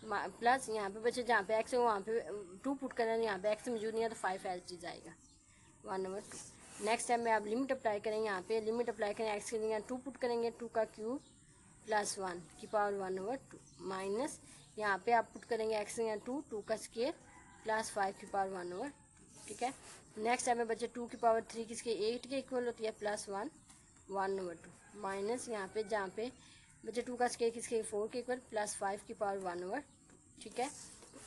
प्लस यहाँ पे बच्चे जहाँ पे एक्स हो वहाँ पे 2 पुट करना है, यहाँ पे एक्स मौजूद नहीं है तो 5 एज इट इज आएगा, 1/2। नेक्स्ट टाइम में आप लिमिट अप्लाई करेंगे, यहाँ पे लिमिट अप्लाई करें एक्स के लिए 2 पुट करेंगे, 2 का क्यूब प्लस 1 की पावर 1/2 माइनस यहाँ पे आप पुट करेंगे एक्स के लिए 2 का स्केल प्लस 5 की पावर 1/2। ठीक है, नेक्स्ट टाइम में बच्चे 2 की पावर 3 किसके 8 के इक्वल होती है, प्लस 1/2 माइनस यहाँ पे जहाँ पे बच्चे 2 का स्केल किसके 4 के इक्वल प्लस 5 की पावर 1/2। ठीक है,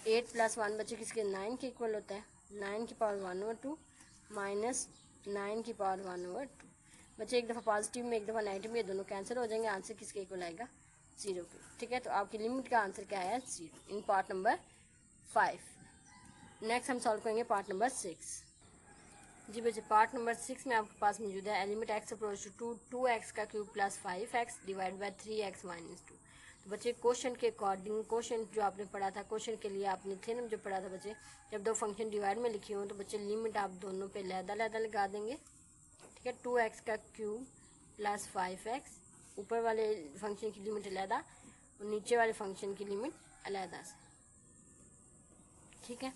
8 प्लस 1 बच्चे किसके 9 के इक्वल होता है, 9 की पावर 1/2 माइनस 9 की पावर 1/2। बच्चे एक दफ़ा पॉजिटिव में एक दफ़ा नेगेटिव में ये दोनों कैंसिल हो जाएंगे, आंसर किसके इक्वल आएगा 0 के। ठीक है, तो आपकी लिमिट का आंसर क्या है 0 इन पार्ट नंबर 5। नेक्स्ट हम सॉल्व करेंगे पार्ट नंबर 6। जी बच्चे पार्ट नंबर 6 में आपके पास मौजूद है limit x approach to 2x का cube plus 5x divide by 3x minus 2। तो बच्चे क्वेश्चन के अकॉर्डिंग, क्वेश्चन जो आपने पढ़ा था, क्वेश्चन के लिए आपने थ्योरम जो पढ़ा था बच्चे, जब दो फंक्शन डिवाइड में लिखे हों तो बच्चे लिमिट आप दोनों पे अलग-अलग लगा देंगे। ठीक है, 2x का क्यूब प्लस 5x, ऊपर वाले फंक्शन की लिमिट अलग और नीचे वाले फंक्शन की लिमिट अलग से। ठीक है,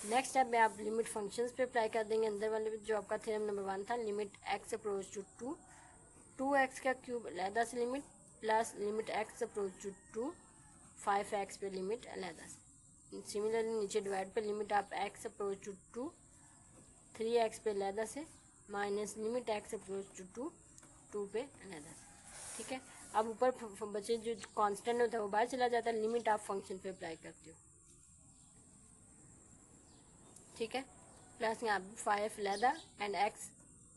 नेक्स्ट स्टेप में आप लिमिट फंक्शंस पे अप्लाई कर देंगे, अंदर वाले जो आपका थ्योरम नंबर 1 था, limit x approach to 2x का क्यूब अलहदा से limit plus limit x approach to 5x पे लिमिट अलहदा से। सिमिलरली नीचे डिवाइड पे लिमिट आप एक्स अप्रोच टू 3x पे अलहदा से minus limit x approach to 2 पे अलहदा से। ठीक है, अब ऊपर बचे जो कांस्टेंट होता है वो बाहर चला जाता है, लिमिट आप फंक्शन पे अप्लाई करते हो। ठीक है, प्लस यहाँ पे 5 अलहदा and x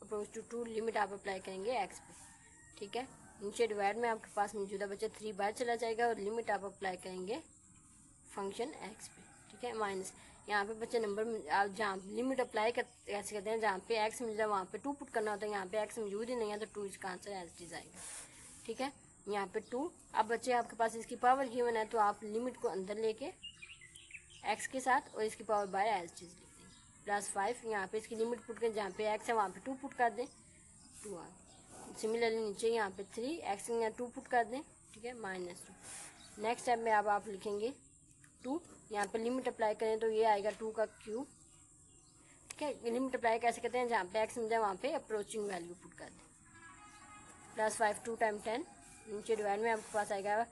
approach to 2 limit आप अप्लाई करेंगे एक्स पे। ठीक है, नीचे डिवाइड में आपके पास मौजूद है बच्चे 3 बार चला जाएगा और लिमिट आप अप्लाई करेंगे फंक्शन एक्स पे। ठीक है, माइनस यहाँ पे बच्चे नंबर आप जहाँ लिमिट अप्लाई कैसे करते हैं, जहाँ पे एक्स मिल जाए वहाँ पे 2 पुट करना होता है, यहाँ पे एक्स मौजूद ही नहीं है तो 2 इसका आंसर एज इट इज आएगा। ठीक है, यहाँ पे 2। अब बच्चे आपके पास इसकी पावर गिवन है तो आप लिमिट को अंदर लेके एक्स के साथ और इसकी power by as it is plus 5, यहाँ पे इसकी लिमिट पुट कर जहाँ पे एक्स है वहाँ पे 2 पुट कर दें, 2 आ। सिमिलरली नीचे यहाँ पे 3 एक्स यहाँ 2 पुट कर दें। ठीक है, माइनस 2। नेक्स्ट स्टेप में अब आप लिखेंगे 2, यहाँ पे लिमिट अप्लाई करें तो ये आएगा 2 का क्यूब। ठीक है, लिमिट अप्लाई कैसे करते हैं, जहाँ पे एक्स मिल जाए वहाँ पे अप्रोचिंग वैल्यू पुट कर दें, प्लस 5 2 टाइम 10, नीचे डिवाइड में आपके पास आएगा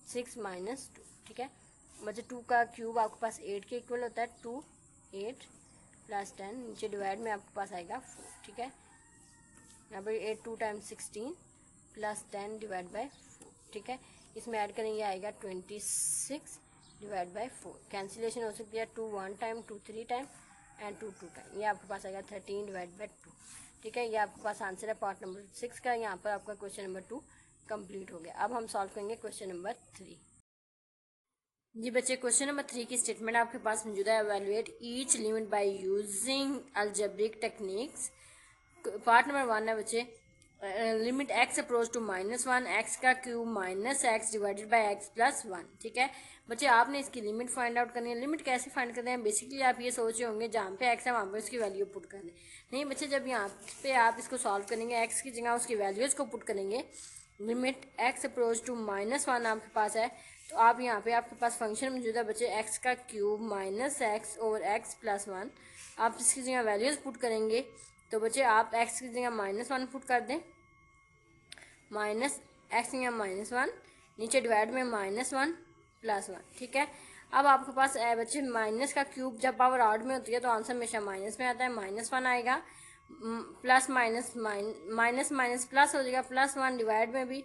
6 माइनस 2। ठीक है, बच्चे 2 का क्यूब आपके पास 8 के इक्वल होता है, 2 8 प्लस 10, नीचे डिवाइड में आपके पास आएगा 4। ठीक है, यहाँ पर 8 2 टाइम 16 प्लस 10 डिवाइड बाय 4। ठीक है, इसमें ऐड करेंगे आएगा 26 डिवाइड बाय 4। कैंसिलेशन हो सकती है 2 1 टाइम, 2 3 टाइम एंड 2 2 टाइम, ये आपके पास आएगा 13 डिवाइड बाय 2। ठीक है, ये आपके पास आंसर है पार्ट नंबर 6 का। यहाँ पर आपका क्वेश्चन नंबर 2 कंप्लीट हो गया। अब हम सॉल्व करेंगे क्वेश्चन नंबर 3। जी बच्चे क्वेश्चन नंबर 3 की स्टेटमेंट आपके पास मौजूद है, evaluate each limit by using algebraic techniques. Part number 1 है बच्चे, limit x approach to -1 x का cube minus x divided by x plus 1। ठीक है बच्चे, आपने इसकी लिमिट फाइंड आउट करनी है। लिमिट कैसे फाइंड करते हैं, बेसिकली आप ये सोच रहे होंगे जहाँ पे एक्स है वहाँ पे उसकी वैल्यू पुट कर दें। नहीं बच्चे, जब यहाँ पे आप इसको सॉल्व करेंगे एक्स की जगह उसकी वैल्यूज़ को पुट करेंगे, लिमिट एक्स अप्रोच टू -1 आपके पास है तो आप यहाँ पे आपके पास फंक्शन मौजूद है बच्चे एक्स का cube minus x over x plus 1। आप इसकी जगह वैल्यूज़ पुट करेंगे तो बच्चे आप एक्स की जगह -1 पुट कर दें, माइनस एक्स की जगह -1, नीचे डिवाइड में -1 प्लस 1। ठीक है, अब आपके पास बच्चे माइनस का क्यूब जब पावर ऑड में होती है तो आंसर हमेशा माइनस में आता है, -1 आएगा, plus minus minus minus plus हो जाएगा, +1 डिवाइड में भी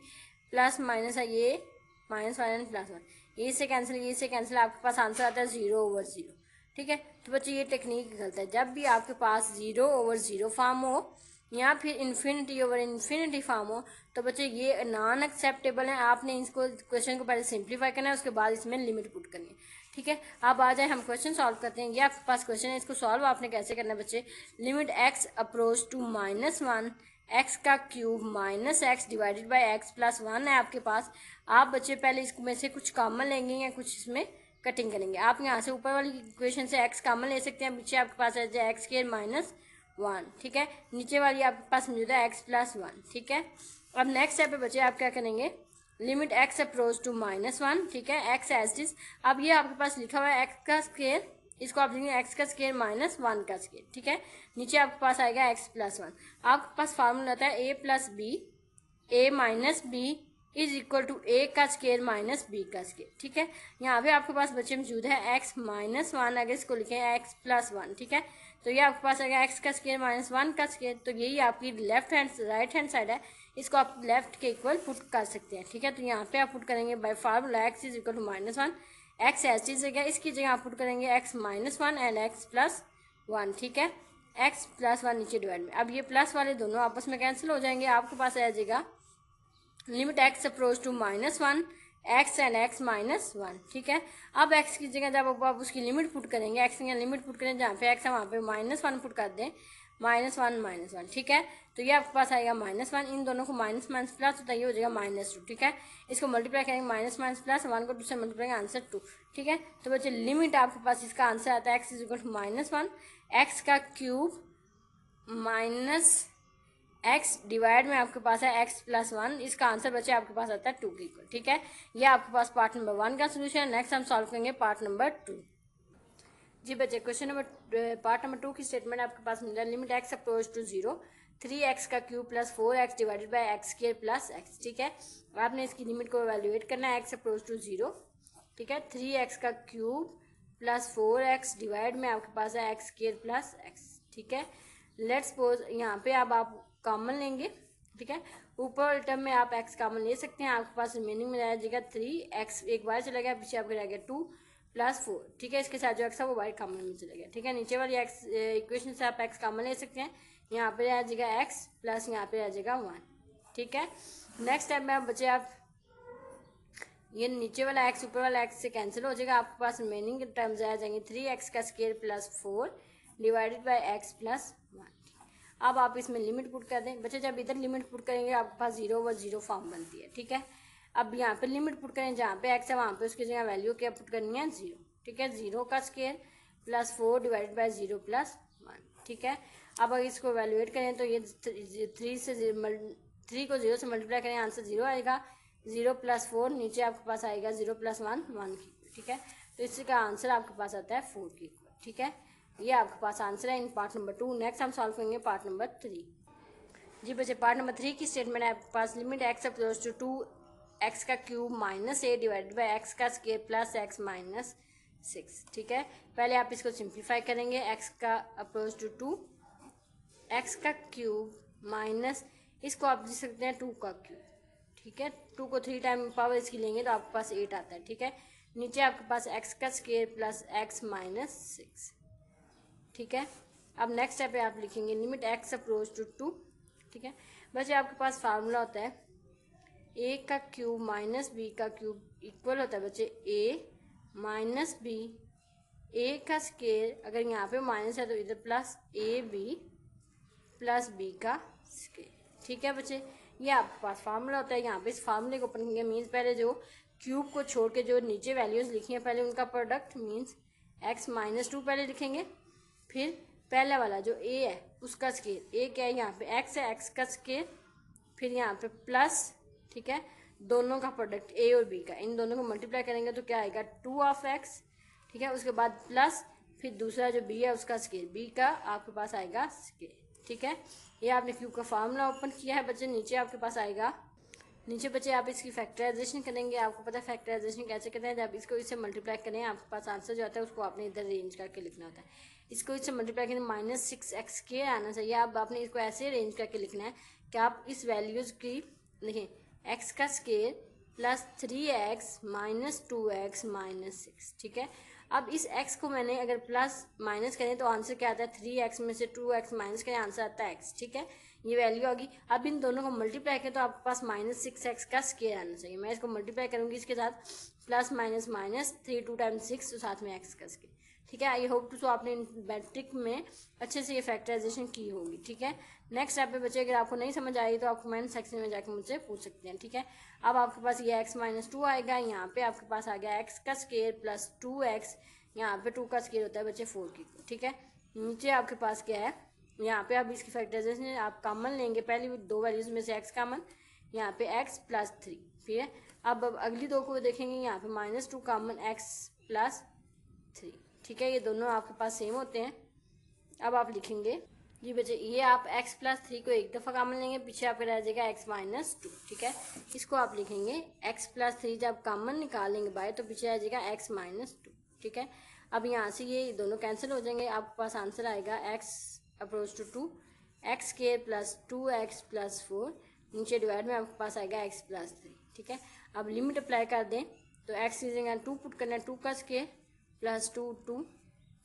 प्लस माइनस है, ये -1 एंड +1, ये से कैंसिल, ये से कैंसिल, आपके पास आंसर आता है 0/0। ठीक है, तो बच्चे ये टेक्निक गलत है। जब भी आपके पास 0/0 फॉर्म हो या फिर इन्फिनिटी ओवर इन्फिनिटी फॉर्म हो तो बच्चे ये नॉन एक्सेप्टेबल है। आपने इसको क्वेश्चन को पहले सिंप्लीफाई करना है, उसके बाद इसमें लिमिट पुट करनी है। ठीक है, अब आ जाए हम क्वेश्चन सॉल्व करते हैं। ये आपके पास क्वेश्चन है, इसको सॉल्व आपने कैसे करना है बच्चे। Limit x approach to -1 x का cube minus x divided by x plus 1 है आपके पास। आप बच्चे पहले इसमें से कुछ कॉमन लेंगे या कुछ इसमें कटिंग करेंगे। आप यहाँ से ऊपर वाली इक्वेशन से एक्स कॉमन ले सकते हैं, पीछे आपके पास आ जाए एक्स स्क्वायर -1। ठीक है, नीचे वाली आपके पास मौजूद है एक्स प्लस 1। ठीक है, अब नेक्स्ट स्टेप पे बच्चे आप क्या करेंगे, लिमिट एक्स अप्रोच टू -1। ठीक है, एक्स एज इज। अब ये आपके पास लिखा हुआ है एक्स का स्क्वायर, इसको आप लिखेंगे एक्स का स्क्वायर -1 का स्क्वायर। ठीक है, नीचे आपके पास आएगा एक्स प्लस 1। आपके पास फार्मूला आता है a plus b, a minus b is equal to a का स्क्वायर माइनस बी का स्क्वायर। ठीक है, यहाँ पे आपके पास बच्चे मौजूद है एक्स -1, अगर इसको लिखें एक्स प्लस 1। ठीक है, तो ये आपके पास आएगा एक्स का स्क्वायर -1 का स्क्वायर। तो यही आपकी राइट हैंड साइड है, इसको आप लेफ्ट के इक्वल पुट कर सकते हैं। ठीक है, तो यहाँ पे आप पुट करेंगे by formula x is equal to -1, x ऐसी जगह, इसकी जगह आप पुट करेंगे एक्स -1 एंड एक्स प्लस 1। ठीक है, एक्स प्लस 1 नीचे डिवाइड में। अब ये प्लस वाले दोनों आपस में कैंसिल हो जाएंगे, आपके पास आ जाएगा limit x approach to -1 x and x -1। ठीक है, अब एक्स की जगह जब आप उसकी लिमिट पुट करेंगे, एक्स की लिमिट पुट करें जहाँ पे एक्स है वहाँ पे -1 पुट कर दें, -1 ठीक है, तो ये आपके पास आएगा -1। इन दोनों को माइनस माइनस प्लस होता है, ये हो जाएगा -2। ठीक है, इसको मल्टीप्लाई करेंगे माइनस माइनस प्लस 1 को 2 से मल्टीप्लाई करेंगे, आंसर 2। ठीक है, तो बच्चे लिमिट आपके पास इसका आंसर आता है x is equal to -1 x का क्यूब माइनस एक्स डिवाइड में आपके पास है एक्स प्लस 1। इसका आंसर बच्चे आपके पास आता है 2 के इक्वल। ठीक है, ये आपके पास पार्ट नंबर 1 का सोल्यूशन। नेक्स्ट हम सॉल्व करेंगे पार्ट नंबर 2। जी बच्चे क्वेश्चन नंबर पार्ट नंबर 2 की स्टेटमेंट आपके पास मिल रहा है, limit x approach to 0 3x का cube plus 4x divided by x square plus x. ठीक है, आपने इसकी लिमिट को एवेल्युएट करना है एक्स अप्रोच टू 0। ठीक है, 3x का क्यूब प्लस 4x डिवाइड में आपके पास है एक्स स्क्वायर प्लस एक्स। ठीक है, लेट्स सपोज यहाँ पे अब आप कॉमन लेंगे। ठीक है, ऊपर टर्म में आप x कॉमन ले सकते हैं, आपके पास रिमेनिंग में रह जाएगा 3x, एक बार चला गया, पीछे आपके रह गया 2 प्लस 4। ठीक है, इसके साथ जो x है वो y कॉमन में चला गया। ठीक है, नीचे वाली x इक्वेशन से आप x कॉमन ले सकते हैं, यहाँ पे रह जाएगा x प्लस यहाँ पे रह जाएगा 1। ठीक है, नेक्स्ट स्टेप में आप बचे आप ये नीचे वाला x ऊपर वाला x से कैंसिल हो जाएगा, आपके पास रिमेनिंग टर्म्स आ जाएंगे 3x का square plus 4 divided by x plus 1। अब आप इसमें लिमिट पुट कर दें बच्चे, जब इधर लिमिट पुट करेंगे आपके पास 0/0 फॉर्म बनती है। ठीक है, अब यहाँ पे लिमिट पुट करें जहाँ पे x है वहाँ पे उसकी जगह वैल्यू क्या पुट करनी है 0। ठीक है, 0 का square plus 4 divided by 0 plus 1। ठीक है, अब अगर इसको वैल्यूएट करें तो ये 3 को 0 से मल्टीप्लाई करें, आंसर 0 आएगा। 0 प्लस 4 नीचे आपके पास आएगा 0 प्लस 1 1 की। ठीक है, तो इसका आंसर आपके पास आता है 4 की। ठीक है, ये आपके पास आंसर है इन पार्ट नंबर 2। नेक्स्ट हम सॉल्व करेंगे पार्ट नंबर 3। जी बच्चे पार्ट नंबर 3 की स्टेटमेंट है आपके पास, limit x approach to 2x का cube -a divided by x का स्क्वायर प्लस एक्स माइनस 6। ठीक है, पहले आप इसको सिंप्लीफाई करेंगे, x का अप्रोच टू 2x का क्यूब माइनस, इसको आप लिख सकते हैं 2 का क्यूब। ठीक है, 2 को 3 टाइम पावर इसकी लेंगे तो आपके पास 8 आता है। ठीक है, नीचे आपके पास x का स्क्वायर प्लस एक्स माइनस 6। ठीक है, अब नेक्स्ट स्टेप पे आप लिखेंगे लिमिट एक्स अप्रोच टू 2। ठीक है, बच्चे आपके पास फार्मूला होता है a का क्यूब माइनस b का क्यूब इक्वल होता है बच्चे a माइनस b, a का स्क्वायर, अगर यहाँ पे माइनस है तो इधर प्लस ab प्लस b का स्क्वायर। ठीक है बच्चे, ये आपके पास फार्मूला होता है। यहाँ पे इस फार्मूले को पढ़ेंगे, मीन्स पहले जो क्यूब को छोड़ के जो नीचे वैल्यूज लिखी हैं पहले उनका प्रोडक्ट, मीन्स x -2 पहले लिखेंगे, फिर पहला वाला जो a है उसका स्क्वायर, a क्या है यहाँ पे x है, x का स्क्वायर, फिर यहाँ पे प्लस। ठीक है, दोनों का प्रोडक्ट a और b का, इन दोनों को मल्टीप्लाई करेंगे तो क्या आएगा 2x। ठीक है, उसके बाद प्लस, फिर दूसरा जो b है उसका स्क्वायर, b का आपके पास आएगा स्क्वायर। ठीक है, ये आपने क्यूब का फार्मूला ओपन किया है बच्चे, नीचे आपके पास आएगा, नीचे बच्चे आप इसकी फैक्टराइजेशन करेंगे। आपको पता है फैक्टराइजेशन कैसे करते हैं, जब इसको इससे मल्टीप्लाई करें आपके पास आंसर जो आता है उसको आपने इधर रेंज करके लिखना होता है। इसको इससे मल्टीप्लाई करें -6x के आना चाहिए, अब आपने इसको ऐसे रेंज करके लिखना है कि आप इस वैल्यूज़ की लिखें x का square plus 3x minus 2x minus 6। ठीक है, अब इस x को मैंने अगर प्लस माइनस करें तो आंसर क्या आता है, 3x में से 2x माइनस करें आंसर आता है x। ठीक है, ये वैल्यू होगी। अब इन दोनों को मल्टीप्लाई करें तो आपके पास माइनस 6x का स्क्वायर आना चाहिए। मैं इसको मल्टीप्लाई करूंगी इसके साथ, प्लस माइनस माइनस 3 2 टाइम्स 6 तो साथ में x का स्क्वायर। ठीक है, आई होप तो आपने मैट्रिक में अच्छे से ये फैक्टराइजेशन की होगी। ठीक है, नेक्स्ट स्टेप पे बच्चे अगर आपको नहीं समझ आई तो आप कमेंट सेक्शन में जाकर मुझसे पूछ सकते हैं। ठीक है, अब आपके पास ये x माइनस 2 आएगा, यहाँ पे आपके पास आ गया x का स्क्वायर प्लस 2x, यहाँ पे 2 का स्क्वायर होता है बच्चे 4 की। ठीक है, नीचे आपके पास क्या है, यहाँ पे आप इसकी फैक्टराइजेशन आप कॉमन लेंगे, पहली दो वैल्यूज में से x कॉमन, यहाँ पे x प्लस 3। ठीक है, अब अगली दो को देखेंगे, यहाँ पे माइनस 2 कॉमन x प्लस 3। ठीक है, ये दोनों आपके पास सेम होते हैं। अब आप लिखेंगे जी बच्चे, ये आप x प्लस 3 को एक दफ़ा कॉमन लेंगे, पीछे आपका रह जाएगा x माइनस 2। ठीक है, इसको आप लिखेंगे x प्लस 3 जब कॉमन निकालेंगे बाय तो पीछे आ जाएगा x माइनस 2। ठीक है, अब यहाँ से ये दोनों कैंसिल हो जाएंगे, आपके पास आंसर आएगा x approach to 2 x square plus 2x plus 4, नीचे डिवाइड में आपके पास आएगा x प्लस 3। ठीक है, अब लिमिट अप्लाई कर दें तो x की जगह 2 पुट करना है, 2 का स्क्वायर प्लस 2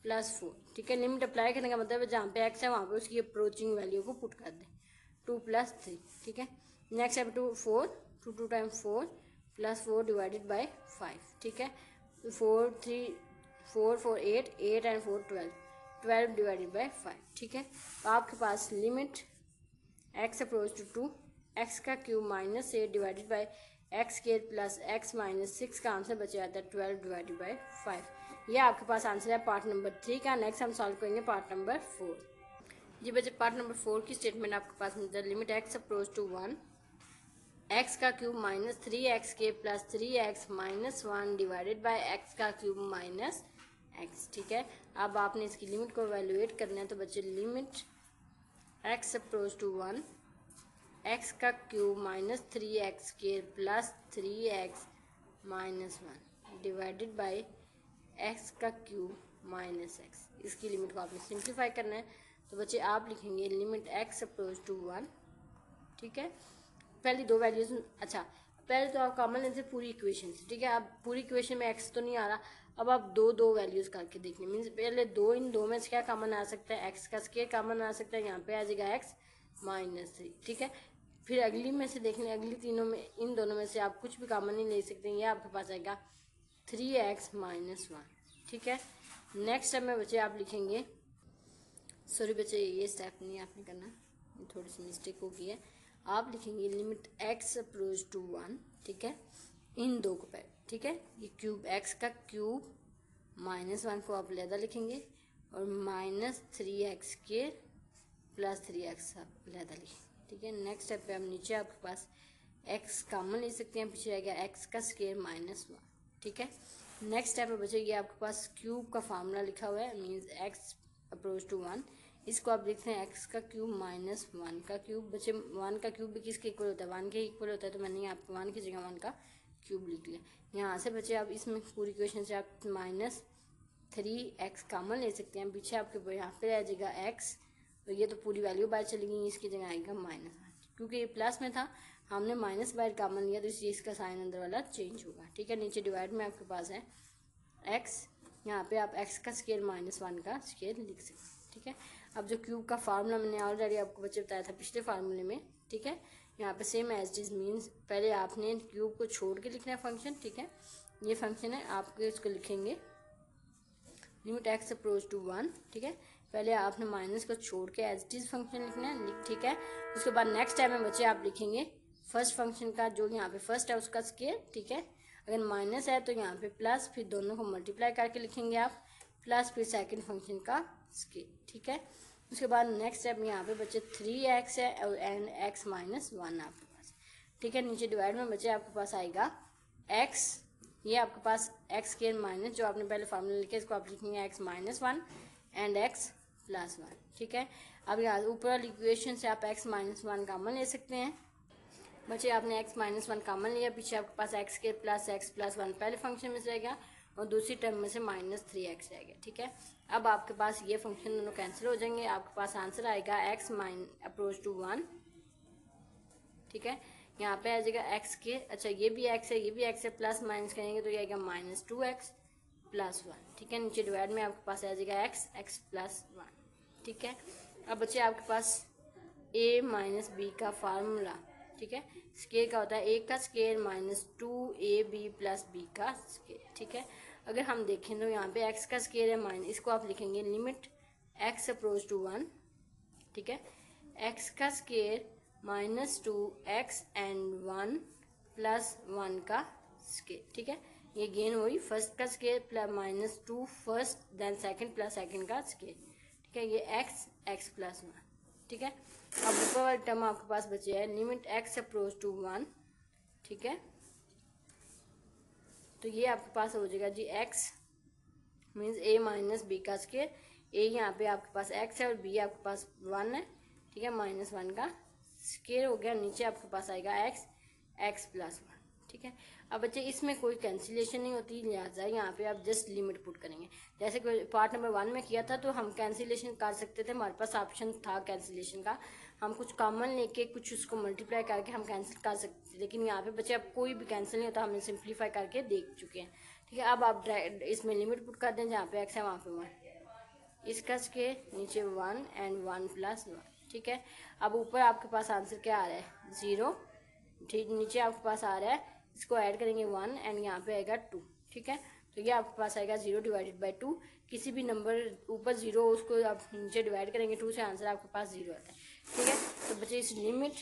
प्लस 4। ठीक है, लिमिट अप्लाई करने का मतलब है जहाँ पे x है वहाँ पे उसकी अप्रोचिंग वैल्यू को पुट कर दें, 2 प्लस 3। ठीक है, नेक्स्ट है 4 2 टाइम्स 4 प्लस 4 डिवाइडेड बाय 5। ठीक है, 4 3 4 4 8 8 एंड 4 12 डिवाइडेड बाय 5। ठीक है, तो आपके पास limit x approach to 2 x का cube minus 8 divided by x square plus x minus 6 का आंसर बच जाता है 12 डिवाइडेड बाय 5। ये आपके पास आंसर है पार्ट नंबर 3 का। नेक्स्ट हम सॉल्व करेंगे पार्ट नंबर 4। जी बच्चे, पार्ट नंबर 4 की स्टेटमेंट आपके पास मिलता है, limit x approach to 1 x का क्यूब माइनस 3x के plus 3x minus 1 divided by x का क्यूब माइनस x। ठीक है, अब आपने इसकी लिमिट को वैल्यूएट करना है, तो बच्चे limit x approach to 1 x का क्यूब माइनस 3x के plus 3x minus 1 divided by x का क्यूब माइनस x, इसकी लिमिट को आपने सिंप्लीफाई करना है, तो बच्चे आप लिखेंगे लिमिट x अप्रोच टू 1। ठीक है, पहली दो वैल्यूज, अच्छा पहले तो आप कॉमन लेते पूरी इक्वेशन से। ठीक है, अब पूरी इक्वेशन में x तो नहीं आ रहा, अब आप दो वैल्यूज करके देखने, मीन्स पहले दो, इन दो में से क्या कॉमन आ सकता है, x का स्क्वायर कॉमन आ सकता है, यहाँ पे आ जाएगा x माइनस 3। ठीक है, फिर अगली में से देख लें, अगली तीनों में इन दोनों में से आप कुछ भी कॉमन नहीं ले सकते, ये आपके पास आएगा 3x माइनस 1। ठीक है, नेक्स्ट स्टेप में बच्चे आप लिखेंगे, सॉरी बच्चे ये स्टेप नहीं आपने करना, थोड़ी सी मिस्टेक हो गई है, आप लिखेंगे लिमिट x अप्रोच टू 1। ठीक है, इन दो को पे। ठीक है, ये क्यूब x का क्यूब माइनस 1 को आप अलहदा लिखेंगे और माइनस 3x के प्लस 3x आप अलहदा लिखेंगे। ठीक है, नेक्स्ट स्टेप पे हम नीचे आपके पास x कॉमन ले सकते हैं, पीछे रहेगा x का स्क्वायर माइनस 1। ठीक है, नेक्स्ट स्टेप पे बचेगी आपके पास क्यूब का फार्मूला लिखा हुआ है, मीन्स x अप्रोच टू 1, इसको आप लिखते हैं x का क्यूब माइनस 1 का क्यूब। बच्चे 1 का क्यूब भी किसके इक्वल होता है, 1 के इक्वल होता है, तो मैंने यहाँ 1 की जगह 1 का क्यूब लिख लिया। यहाँ से बच्चे आप इसमें पूरी इक्वेशन से आप माइनस 3x कॉमन ले सकते हैं, पीछे आपके यहाँ पे आ जाएगा x, तो ये तो पूरी वैल्यू बाहर चली गई, इसकी जगह आएगा माइनस 1, क्योंकि ये प्लस में था हमने माइनस बाहर कॉमन लिया तो इसलिए इसका साइन अंदर वाला चेंज होगा। ठीक है, नीचे डिवाइड में आपके पास है x, यहाँ पे आप x का स्क्वायर माइनस 1 का स्क्वायर लिख सकते हैं। ठीक है, अब जो क्यूब का फार्मूला मैंने ऑलरेडी आपको बच्चे बताया था पिछले फार्मूले में। ठीक है, यहाँ पे same as it is, means पहले आपने क्यूब को छोड़ के लिखना है फंक्शन। ठीक है, ये फंक्शन है, आपके इसको लिखेंगे लिमिट x अप्रोच टू 1। ठीक है, पहले आपने माइनस को छोड़ के एज इट इज फंक्शन लिखना है। ठीक है, उसके बाद नेक्स्ट टाइम में बच्चे आप लिखेंगे फर्स्ट फंक्शन का, जो यहाँ पे फर्स्ट है उसका स्क्वायर। ठीक है, अगर माइनस है तो यहाँ पे प्लस, फिर दोनों को मल्टीप्लाई करके लिखेंगे आप प्लस, फिर सेकंड फंक्शन का स्क्वायर। ठीक है, उसके बाद नेक्स्ट स्टेप में यहाँ पे बच्चे 3x है और एंड x माइनस 1 आपके पास। ठीक है, नीचे डिवाइड में बच्चे आपके पास आएगा x, ये आपके पास x स्क्वायर माइनस जो आपने पहले फार्मूला लिखे इसको आप लिखेंगे x minus 1 and x plus 1। ठीक है, अब यहाँ ऊपर वाली इक्वेशन से आप x माइनस 1 कॉमन ले सकते हैं। बच्चे आपने x माइनस 1 कॉमन लिया, पीछे आपके पास x के प्लस x प्लस 1 पहले फंक्शन में से रहेगा और दूसरी टर्म में से माइनस 3x रहेगा। ठीक है, अब आपके पास ये फंक्शन दोनों कैंसिल हो जाएंगे, आपके पास आंसर आएगा x अप्रोच टू 1। ठीक है, यहाँ पे आ जाएगा एक्स के, अच्छा ये भी एक्स है ये भी एक्स है, प्लस माइनस करेंगे तो ये आएगा -2x प्लस 1। ठीक है, नीचे डिवाइड में आपके पास आ जाएगा x प्लस 1। ठीक है, अब बच्चे आपके पास a माइनस बी का फार्मूला। ठीक है, स्केयर का होता है a का स्केयर -2ab प्लस b का स्केयर। ठीक है, अगर हम देखें तो यहाँ पे x का स्केयर है माइनस, इसको आप लिखेंगे लिमिट x अप्रोच टू 1। ठीक है, x का स्केयर -2x एंड 1 प्लस 1 का स्केयर। ठीक है, ये गेन हुई फर्स्ट का square plus -2 first then second plus second का स्केयर। ठीक है, ये x प्लस 1। ठीक है, अब ऊपर वाला टर्म आपके पास बचे है लिमिट x अप्रोच टू 1। ठीक है, तो ये आपके पास हो जाएगा g x means a minus b का स्केयर। a यहाँ पे आपके पास x है और b आपके पास 1 है। ठीक है, -1 का स्केयर हो गया, नीचे आपके पास आएगा x प्लस 1। ठीक है, अब बच्चे इसमें कोई कैंसिलेशन नहीं होती, लिहाजा यहाँ पे आप जस्ट लिमिट पुट करेंगे। जैसे कोई पार्ट नंबर 1 में किया था तो हम कैंसिलेशन कर सकते थे, हमारे पास ऑप्शन था कैंसिलेशन का, हम कुछ कॉमन लेके कुछ उसको मल्टीप्लाई करके हम कैंसिल कर सकते थे। लेकिन यहाँ पे बच्चे अब कोई भी कैंसिल नहीं होता, हमने सिंप्लीफाई करके देख चुके हैं। ठीक है, अब आप इसमें लिमिट पुट कर दें, जहाँ पे x है वहाँ पे 1, इसका स्केयर नीचे 1 एंड 1 प्लस 1। ठीक है, अब ऊपर आपके पास आंसर क्या आ रहा है 0। ठीक, नीचे आपके पास आ रहा है, इसको ऐड करेंगे 1 एंड यहाँ पे आएगा 2। ठीक है, तो ये आपके पास आएगा 0 डिवाइडेड बाई 2। किसी भी नंबर ऊपर 0 उसको आप नीचे डिवाइड करेंगे 2 से, आंसर आपके पास 0 आता है। ठीक है, तो बच्चे इस limit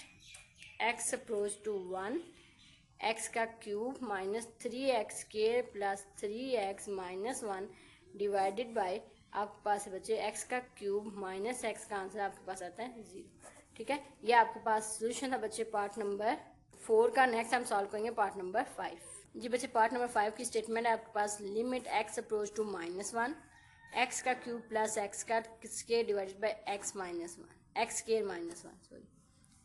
x approach to 1 x का cube -3x square plus 3x minus 1 divided by आपके पास बच्चे x का क्यूब माइनस x का आंसर आपके पास आता है 0। ठीक है, ये आपके पास सोल्यूशन था बच्चे पार्ट नंबर 4 का। नेक्स्ट हम सॉल्व करेंगे पार्ट नंबर 5। जी बच्चे पार्ट नंबर 5 की स्टेटमेंट है आपके पास limit x approach to -1 x का क्यूब प्लस x का square divided by x minus 1 x square minus 1 sorry.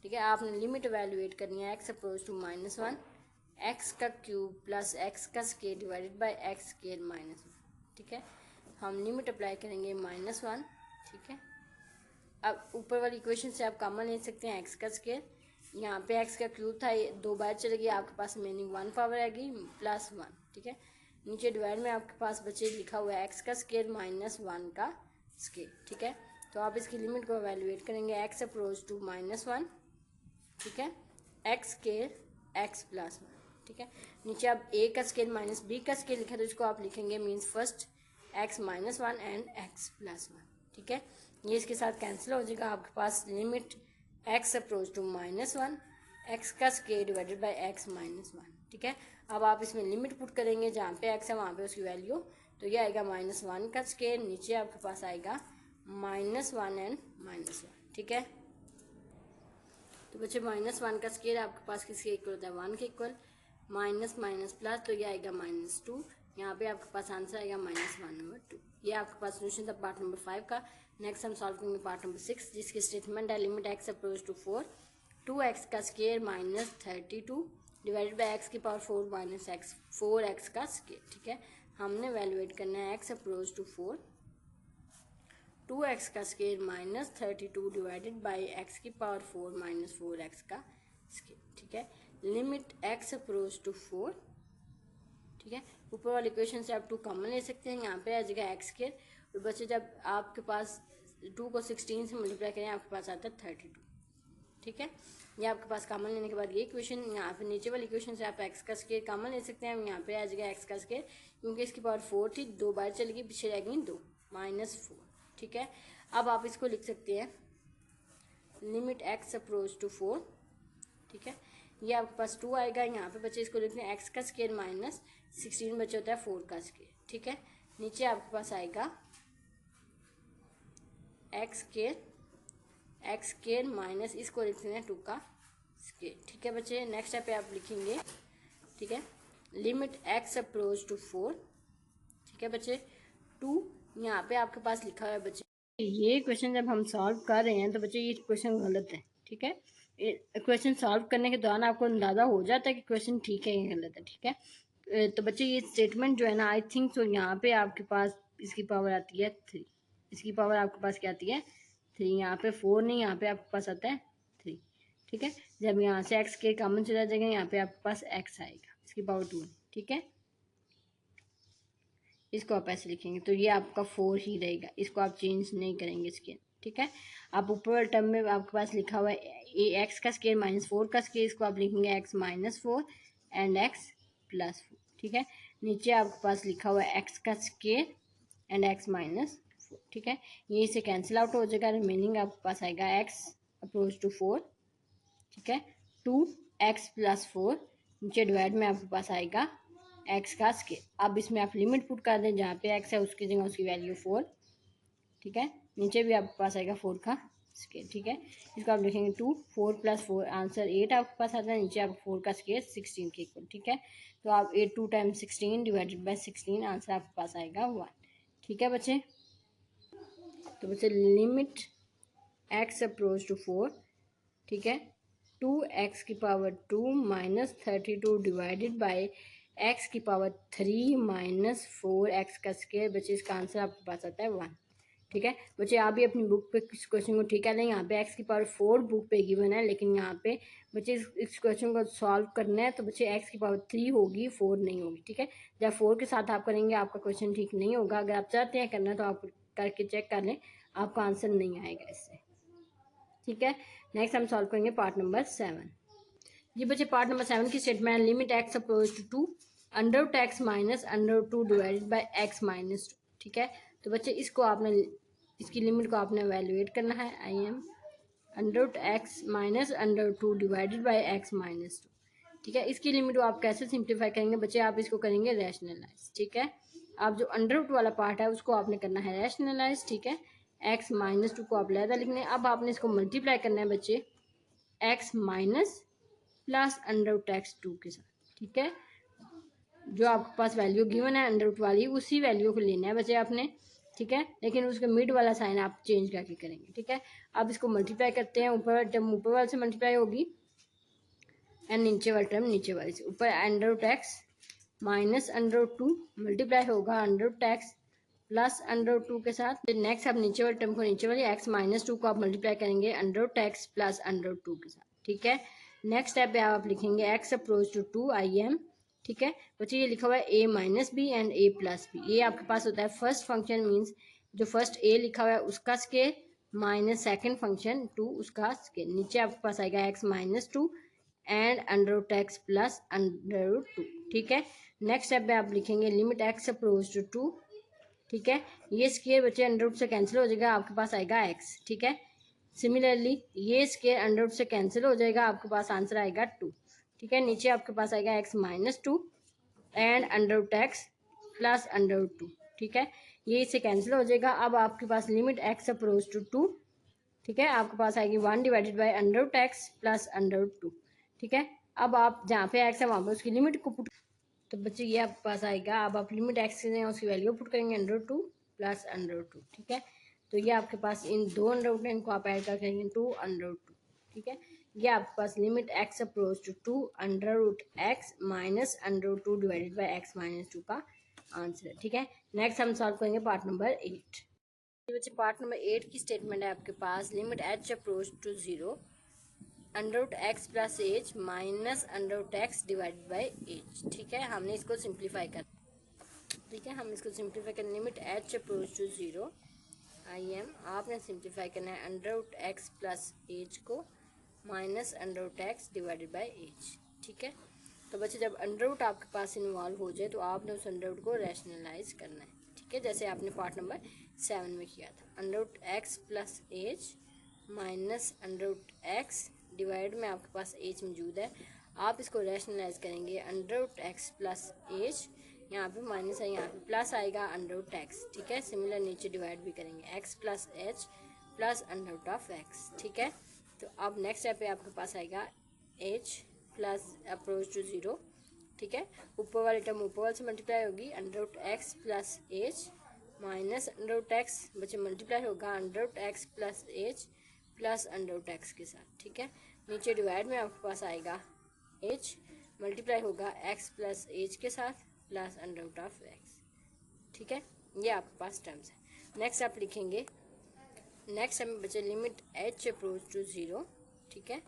ठीक है, आपने लिमिट एवेल्युएट करनी है x अप्रोच टू -1 x का क्यूब प्लस x का square divided by x square minus 1। ठीक है, हम लिमिट अप्लाई करेंगे -1। ठीक है, अब ऊपर वाली इक्वेशन से आप कॉमन ले सकते हैं x का स्क्वायर, यहाँ पे x का क्यूब था ये 2 बार चलेगी, आपके पास रिमेनिंग 1 पावर आएगी प्लस 1। ठीक है, नीचे डिवाइड में आपके पास बचे लिखा हुआ है x का स्क्वायर -1 का स्क्वायर। ठीक है, तो आप इसकी लिमिट को एवेल्युएट करेंगे x अप्रोच टू -1। ठीक है, x स्क्वायर x प्लस 1। ठीक है, नीचे आप a का स्क्वायर माइनस b का स्क्वायर लिखा तो इसको आप लिखेंगे means first x minus 1 and x plus 1। ठीक है, ये इसके साथ कैंसिल हो जाएगा, आपके पास limit x approach to -1 x का square divided by x minus 1। ठीक है, अब आप इसमें लिमिट पुट करेंगे, जहाँ पे x है वहाँ पे उसकी वैल्यू, तो ये आएगा -1 का स्क्वायर, नीचे आपके पास आएगा -1 एंड -1। ठीक है, तो बच्चे -1 का स्क्वायर आपके पास किसके इक्वल होता है 1 के इक्वल, माइनस माइनस प्लस तो ये आएगा -2, यहाँ पे आपके पास आंसर आएगा -1/2। ये आपके पास सोल्यूशन था पार्ट नंबर 5 का। नेक्स्ट हम सॉल्व करेंगे पार्ट नंबर 6, जिसकी स्टेटमेंट है limit x approach to 4 2x का स्क्वायर -32 डिवाइडेड बाय x की पावर 4 माइनस x 4x का स्क्वायर। ठीक है, हमने वैल्यूएट करना है x अप्रोच टू 4 2x का स्क्वायर -32 डिवाइडेड बाय x की पावर 4 माइनस 4x का स्क्वायर। ठीक है, लिमिट x अप्रोच टू 4। ठीक है, ऊपर वाली इक्वेशन से आप 2 कॉमन ले सकते हैं, यहाँ पे आ जाएगा x स्क्वायर, और बच्चे जब आपके पास 2 को 16 से मल्टीप्लाई करें आपके पास आता है 32। ठीक है, ये आपके पास कॉमन लेने के बाद ये इक्वेशन, यहाँ पे नीचे वाली इक्वेशन से आप x का स्क्वायर कॉमन ले सकते हैं, यहाँ पे आ जाएगा x का स्क्वायर, क्योंकि इसकी पावर 4 थी 2 बार चलेगी, पीछे रह गई 2 -4। ठीक है, अब आप इसको लिख सकते हैं लिमिट x अप्रोच टू 4। ठीक है, ये आपके पास 2 आएगा, यहाँ पे बच्चे इसको लिखते हैं x का स्क्वायर -16 बच्चे होता है 4 का स्क्वायर। ठीक है, नीचे आपके पास आएगा x स्क्वायर माइनस इसको लिखते हैं 2 का स्क्वायर। ठीक है बच्चे, नेक्स्ट स्टेप पे आप लिखेंगे। ठीक है, लिमिट x अप्रोच टू 4। ठीक है बच्चे, 2 यहाँ पे आपके पास लिखा हुआ है बच्चे, ये क्वेश्चन जब हम सॉल्व कर रहे हैं तो बच्चे ये क्वेश्चन गलत है। ठीक है, क्वेश्चन सॉल्व करने के दौरान आपको अंदाज़ा हो जाता है कि क्वेश्चन ठीक है या गलत है। ठीक है, तो बच्चे ये स्टेटमेंट जो है ना, आई थिंक सो यहाँ पे आपके पास इसकी पावर आती है 3, इसकी पावर आपके पास क्या आती है 3, यहाँ पे 4 नहीं, यहाँ पे आपके पास आता है 3। ठीक है। जब यहाँ से एक्स के कॉमन चला जाएगा, यहाँ पे आपके पास एक्स आएगा इसकी पावर 2, ठीक है। इसको आप ऐसे लिखेंगे तो ये आपका 4 ही रहेगा, इसको आप चेंज नहीं करेंगे इसके, ठीक है। आप ऊपर टर्म में आपके पास लिखा हुआ है ए एक्स का स्केयर माइनस 4 का स्केयर, इसको आप लिखेंगे x minus 4 and x plus 4, ठीक है। नीचे आपके पास लिखा हुआ है एक्स का स्केयर एंड एक्स माइनस 4, ठीक है। ये इसे कैंसिल आउट हो जाएगा, रिमेनिंग आपके पास आएगा एक्स अप्रोच टू 4, ठीक है, 2x प्लस 4, नीचे डिवाइड में आपके पास आएगा x का स्केयर। अब इसमें आप लिमिट पुट कर दें, जहाँ पे x है उसकी जगह उसकी वैल्यू 4, ठीक है। नीचे भी आपके पास आएगा 4 का स्केयर, ठीक है। इसको आप लिखेंगे 2, 4 प्लस 4 आंसर 8 आपके पास आता है, नीचे आपको 4 का स्केयर 16 के इक्वल, ठीक है। तो आप 8 2 टाइम्स 16 डिवाइडेड बाई 16 आंसर आपके पास आएगा 1, ठीक है बच्चे। तो बच्चे लिमिट x अप्रोच टू 4, ठीक है, 2x की power 2 minus 32 divided by x की पावर 3 माइनस 4x का स्केयर, बच्चे इसका आंसर आपके पास आता है 1, ठीक है। बच्चे आप भी अपनी बुक पे इस क्वेश्चन को ठीक कर लें। यहाँ पे x की पावर 4 बुक पे गिवन है, लेकिन यहाँ पे बच्चे इस क्वेश्चन को सॉल्व करना है तो बच्चे x की पावर 3 होगी, 4 नहीं होगी, ठीक है। जब 4 के साथ आप करेंगे आपका क्वेश्चन ठीक नहीं होगा। अगर आप चाहते हैं करना तो आप करके चेक कर लें, आपका आंसर नहीं आएगा इससे, ठीक है। नेक्स्ट हम सॉल्व करेंगे पार्ट नंबर 7। जी बच्चे पार्ट नंबर 7 की statement limit x approach to 2 under root x minus under root 2 divided by x minus 2, ठीक है। तो बच्चे इसको आपने इसकी लिमिट को आपने वैल्यूएट करना है। I am under root x minus under root 2 divided by x minus 2, ठीक है। इसकी लिमिट को आप कैसे सिंप्लीफाई करेंगे बच्चे, आप इसको करेंगे रैशनलाइज, ठीक है। आप जो अंडर रूट वाला पार्ट है उसको आपने करना है रैशनलाइज, ठीक है। एक्स माइनस 2 को आप लहदा लिखने हैं। अब आपने इसको मल्टीप्लाई करना है बच्चे x minus plus under root x 2 के साथ, ठीक है। जो आपके पास वैल्यू गिवन है अंडर रूट वाली, उसी वैल्यू को लेना है बच्चे आपने, ठीक है। लेकिन उसका मिड वाला साइन आप चेंज करके करेंगे, ठीक है। अब इसको मल्टीप्लाई करते हैं, ऊपर टर्म ऊपर वाले से मल्टीप्लाई होगी एंड नीचे वाला टर्म नीचे वाले से। ऊपर under root x minus under root 2 multiply होगा under root x plus under root 2 के साथ। फिर नेक्स्ट आप नीचे वाले टर्म को नीचे वाले एक्स माइनस 2 को आप मल्टीप्लाई करेंगे under root x plus under root 2 के साथ, ठीक है। नेक्स्ट स्टेप पे आप लिखेंगे x approach to 2 I am, ठीक है। बच्चे ये लिखा हुआ है a minus b and a plus b. ये आपके पास होता है फर्स्ट फंक्शन, मीन्स जो फर्स्ट ए लिखा हुआ है उसका स्केयर माइनस सेकेंड फंक्शन 2 उसका स्केयर। नीचे आपके पास आएगा x minus 2 and under root x plus under root 2, ठीक है। नेक्स्ट स्टेप पे आप लिखेंगे लिमिट एक्स अप्रोच टू 2, ठीक है। ये स्केयर बच्चे अंडर रूट से कैंसिल हो जाएगा, आपके पास आएगा एक्स, ठीक है। सिमिलरली ये स्केयर अंडर रूट से कैंसिल हो जाएगा, आपके पास आंसर आएगा 2, ठीक है। नीचे आपके पास आएगा x minus 2 and under root x plus under root 2, ठीक है। ये इससे कैंसिल हो जाएगा। अब आपके पास लिमिट एक्स अप्रोच टू 2, ठीक है, आपके पास आएगी 1 divided by under root x plus under root 2, ठीक है। अब आप जहाँ पे एक्स है वहाँ पे उसकी लिमिट को पुट, तो बच्चे ये आपके पास आएगा। अब आप लिमिट एक्स से उसकी वैल्यू पुट करेंगे under root 2 plus under root 2, ठीक है। तो ये आपके पास इन दो अंडर रूट इनको आप ऐड कर करेंगे 2 अंडर रूट 2, ठीक है। ये आपके पास limit x approach to 2 under root x minus under root 2 divided by x minus 2 का आंसर है, ठीक है। नेक्स्ट हम सॉल्व करेंगे पार्ट नंबर 8। बच्चे पार्ट नंबर 8 की स्टेटमेंट है आपके पास limit h approach to 0 under root x plus h minus under root x divided by h, ठीक है। हमने इसको सिंप्लीफाई कर, ठीक है, हम इसको सिंप्लीफाई करें limit h approach to 0 I am, आपने सिंप्लीफाई करना है under root x plus h को minus under root x divided by h, ठीक है। तो बच्चे जब अंडर रूट आपके पास इन्वॉल्व हो जाए तो आपने उस अंडर रूट को रैशनलाइज करना है, ठीक है, जैसे आपने पार्ट नंबर 7 में किया था। Under root x plus h minus under root x divide में आपके पास एच मौजूद है, आप इसको रैशनलाइज करेंगे under root x plus h, यहाँ पे माइनस है यहाँ पे प्लस आएगा अंडर रूट एक्स, ठीक है। सिमिलर नीचे डिवाइड भी करेंगे x plus h plus under root of x, ठीक है। तो अब नेक्स्ट स्टेप पे आपके पास आएगा एच प्लस अप्रोच टू 0, ठीक है। ऊपर वाली टर्म ऊपर वाले से मल्टीप्लाई होगी under root x plus h minus under root x बच्चे मल्टीप्लाई होगा under root x plus h plus under root x के साथ, ठीक है। नीचे डिवाइड में आपके पास आएगा एच मल्टीप्लाई होगा एक्स प्लस एच के साथ plus under root of x, ठीक है। ये आपके पास टर्म्स है। नेक्स्ट आप लिखेंगे नेक्स्ट हमें बचे लिमिट एच अप्रोच टू 0, ठीक है।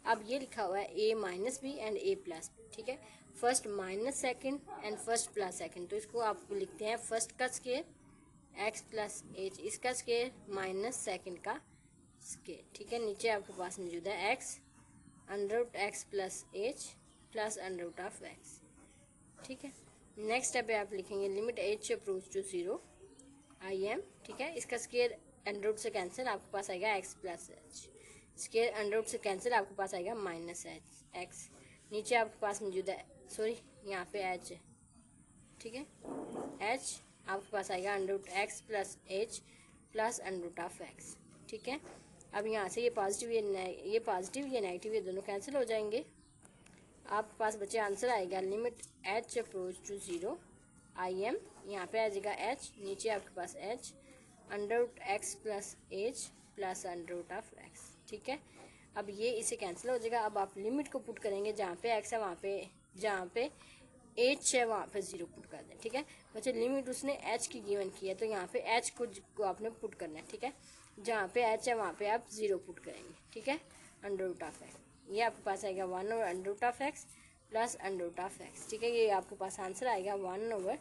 अब ये लिखा हुआ है a minus b and a plus b, ठीक है। First minus second and first plus second, तो इसको आप लिखते हैं फर्स्ट का स्केयर x प्लस एच, इसका स्केयर माइनस सेकेंड का स्केयर, ठीक है। नीचे आपके पास मौजूद है x under root x plus h plus under root of x, ठीक है। नेक्स्ट स्टेप पे आप लिखेंगे limit h approach to 0 I am, ठीक है। इसका स्केयर अंडर रूट से कैंसिल, आपके पास आएगा x plus h, square under root से कैंसिल, आपके पास आएगा माइनस एच एक्स। नीचे आपके पास मौजूद है, सॉरी यहाँ पे h है, ठीक है। h आपके पास आएगा under root x plus h plus under root of x, ठीक है। अब यहाँ से ये पॉजिटिव ये नेगेटिव ये दोनों कैंसिल हो जाएंगे। आपके पास बचे आंसर आएगा limit h approach to 0 I am, यहाँ पे आ जाएगा h, नीचे आपके पास h under root x plus h plus under root of x, ठीक है। अब ये इसे कैंसिल हो जाएगा। अब आप लिमिट को पुट करेंगे, जहाँ पे x है वहाँ पे, जहाँ पे h है वहाँ पे 0 पुट कर दें, ठीक है। बच्चे लिमिट उसने h की गिवन की है, तो यहाँ पे h को आपने पुट करना है, ठीक है। जहाँ पे h है वहाँ पे आप 0 पुट करेंगे, ठीक है। अंडर रूट ऑफ एक्स, ये आपके पास आएगा 1 over under root of x plus under root of x, ठीक है। ये आपके पास आंसर आएगा 1 over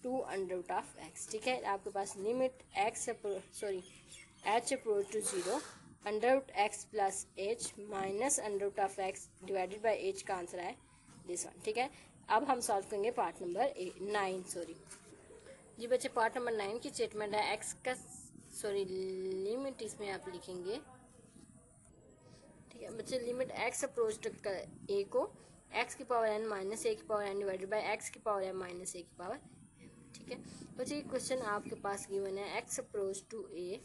2 under root of x, ठीक है। आपके पास limit h approach to 0 under root x plus h minus under root of x divided by h का आंसर है दिस वन, ठीक है। अब हम सॉल्व करेंगे पार्ट नंबर 9, सॉरी जी बच्चे, पार्ट नंबर 9 की स्टेटमेंट है एक्स का लिमिट इसमें आप लिखेंगे, ठीक है बच्चे। Limit x approach to a को एक्स की पावर एन माइनस ए की power n divided by x की पावर एन माइनस ए की पावर, ठीक है बच्चे। ये क्वेश्चन आपके पास गिवन है x approach to a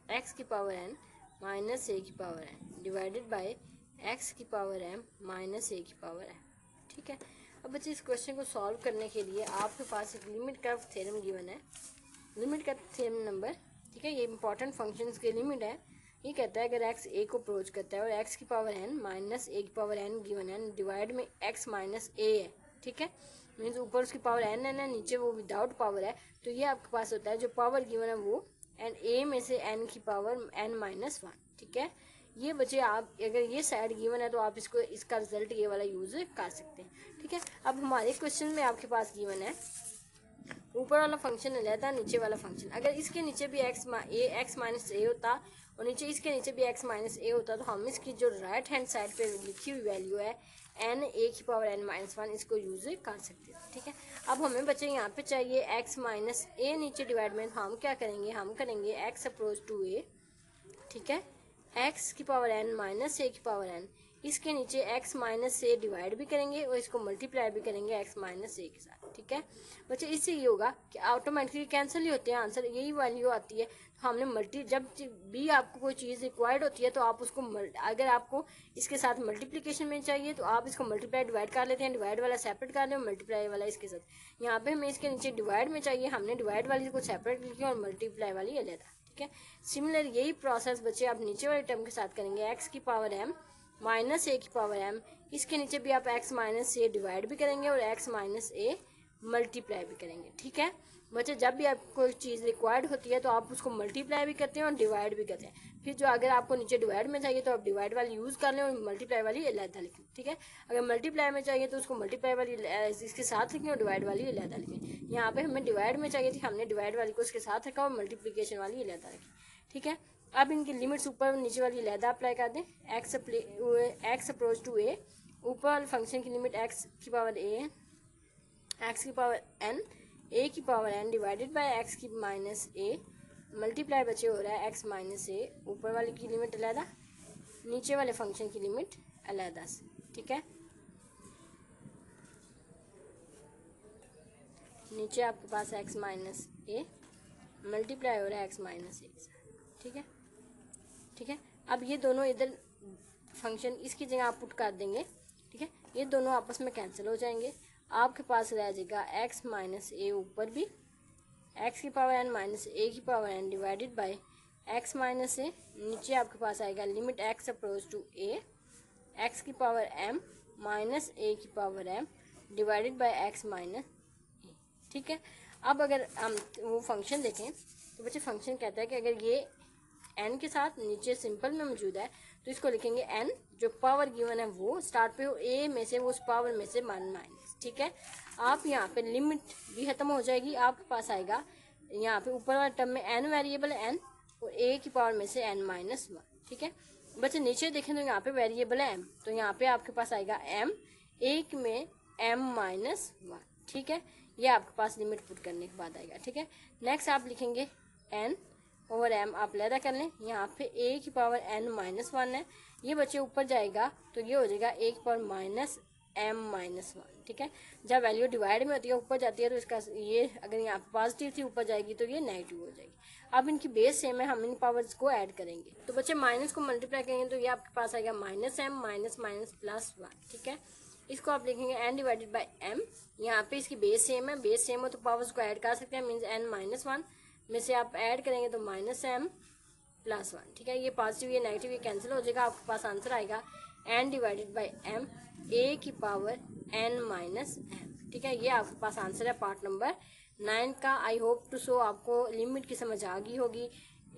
x की पावर एन माइनस ए की power n divided by x की पावर एम माइनस ए की पावर एम, ठीक है। अब बच्चे इस क्वेश्चन को सॉल्व करने के लिए आपके पास एक लिमिट का थ्योरम गिवन है, लिमिट का थ्योरम नंबर, ठीक है। ये इंपॉर्टेंट फंक्शंस की लिमिट है। ये कहता है अगर x a को अप्रोच करता है और x की पावर n माइनस a की पावर n गिवन है, डिवाइड में x माइनस a है, ठीक है। मीन्स ऊपर उसकी पावर n है, नीचे वो विदाउट पावर है, तो ये आपके पास होता है जो पावर गिवन है वो एंड a में से n की पावर n माइनस 1, ठीक है। ये बच्चे आप अगर ये साइड गिवन है तो आप इसको इसका रिजल्ट ये वाला यूज कर सकते हैं, ठीक है। अब हमारे क्वेश्चन में आपके पास गिवन है ऊपर वाला फंक्शन अलग, नीचे वाला फंक्शन, अगर इसके नीचे भी एक्स माइनस ए होता और नीचे इसके नीचे भी x माइनस ए होता तो हम इसकी जो राइट हैंड साइड पे लिखी हुई वैल्यू है n a की पावर n माइनस 1 इसको यूज कर सकते हैं, ठीक है। अब हमें बच्चे यहाँ पे चाहिए x माइनस ए नीचे डिवाइड में, हम क्या करेंगे, हम करेंगे x अप्रोच टू a, ठीक है, x की पावर n माइनस ए की पावर n, इसके नीचे x माइनस से डिवाइड भी करेंगे और इसको मल्टीप्लाई भी करेंगे x माइनस ए के साथ, ठीक है बच्चे। इससे ये होगा कि ऑटोमेटिकली कैंसिल ही होते हैं आंसर, यही वैल्यू आती है। तो हमने जब भी आपको कोई चीज़ रिक्वायर्ड होती है तो आप उसको अगर आपको इसके साथ मल्टीप्लिकेशन में चाहिए तो आप इसको मल्टीप्लाई डिवाइड कर लेते हैं, डिवाइड वाला सेपरेट कर लें और मल्टीप्लाई वाला इसके साथ। यहाँ पे हमें इसके नीचे डिवाइड में चाहिए, हमने डिवाइड वाली को सेपरेट लिखी और मल्टीप्लाई वाली अलग, ठीक है। सिमिलर यही प्रोसेस बच्चे आप नीचे वाले टर्म के साथ करेंगे, एक्स की पावर m माइनस ए की पावर m, इसके नीचे भी आप x माइनस ए डिवाइड भी करेंगे और x माइनस ए मल्टीप्लाई भी करेंगे, ठीक है बच्चे। जब भी आपको कोई चीज़ रिक्वायर्ड होती है तो आप उसको मल्टीप्लाई भी करते हैं और डिवाइड भी करते हैं। फिर जो अगर आपको नीचे डिवाइड में चाहिए तो आप डिवाइड वाली यूज़ कर लें और मल्टीप्लाई वाली अलग लिखें, ठीक है। अगर मल्टीप्लाई में चाहिए तो उसको मल्टीप्लाई वाली इसके साथ लिखें और डिवाइड वाली अलग लिखें। यहाँ पे हमें डिवाइड में चाहिए थी, हमने डिवाइड वाली को उसके साथ रखा और मल्टीप्लीकेशन वाली अलग रखी, ठीक है। अब इनकी लिमिट्स ऊपर नीचे वाली लहदा अप्लाई कर दें, एक्स अप्रोच टू ए, ऊपर वाले फंक्शन की लिमिट एक्स की पावर ए, एक्स की पावर एन, ए की power n divided by x की माइनस ए, मल्टीप्लाई बचे हो रहा है एक्स माइनस ए, ऊपर वाले की लिमिट अलहदा, नीचे वाले फंक्शन की लिमिट अलहदा से, ठीक है। नीचे आपके पास एक्स माइनस ए मल्टीप्लाई हो रहा है एक्स माइनस ए, ठीक है, ठीक है। अब ये दोनों इधर फंक्शन इसकी जगह आप पुट कर देंगे, ठीक है। ये दोनों आपस में कैंसिल हो जाएंगे, आपके पास रह जाएगा x माइनस ए, ऊपर भी x की पावर n माइनस ए की power n divided by x minus a, नीचे आपके पास आएगा limit x approach to a, x की पावर m माइनस ए की power m divided by x minus a, ठीक है। अब अगर हम वो फंक्शन देखें तो बच्चे फंक्शन कहता है कि अगर ये एन के साथ, नीचे सिंपल में मौजूद है तो इसको लिखेंगे एन, जो पावर गिवन है वो स्टार्ट पे ए में से, वो उस पावर में से 1 माइनस। ठीक है, आप यहाँ पे लिमिट भी खत्म हो जाएगी, आपके पास आएगा यहाँ पे ऊपर वाले टर्म में एन वेरिएबल है एन और ए की पावर में से n माइनस 1। ठीक है बच्चे, नीचे देखें तो यहाँ पे वेरिएबल है m, तो यहाँ पे आपके पास आएगा m, एक में m माइनस 1। ठीक है, ये आपके पास लिमिट पुट करने के बाद आएगा। ठीक है, नेक्स्ट आप लिखेंगे n ओवर m, आप लैदा कर लें, यहाँ पे a की पावर n माइनस 1 है, ये बच्चे ऊपर जाएगा तो ये हो जाएगा a की पावर माइनस m माइनस 1। ठीक है, जब वैल्यू डिवाइड में होती है ऊपर जाती है तो इसका ये अगर यहाँ पे पॉजिटिव थी ऊपर जाएगी तो ये नेगेटिव हो जाएगी। अब इनकी बेस सेम है, हम इन पावर्स को ऐड करेंगे तो बच्चे माइनस को मल्टीप्लाई करेंगे तो ये आपके पास आएगा minus m minus minus plus 1। ठीक है, इसको आप लिखेंगे n डिवाइडेड बाई m, यहाँ पे इसकी बेस सेम है, बेस सेम हो तो पावर्स को ऐड कर सकते हैं, मीन्स n माइनस 1 में से आप ऐड करेंगे तो माइनस m प्लस 1। ठीक है, ये पॉजिटिव ये नेगेटिव ये कैंसिल हो जाएगा, आपके पास आंसर आएगा n divided by m a की पावर n माइनस m। ठीक है, ये आपके पास आंसर है पार्ट नंबर 9 का। आई होप टू सो आपको लिमिट की समझ आ गई होगी।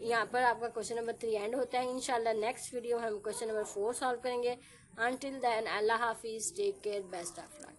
यहाँ पर आपका क्वेश्चन नंबर 3 एंड होता है। इंशाल्लाह नेक्स्ट वीडियो हम क्वेश्चन नंबर 4 सॉल्व करेंगे। अंटिल देन अल्लाह हाफिज, take care, best of luck.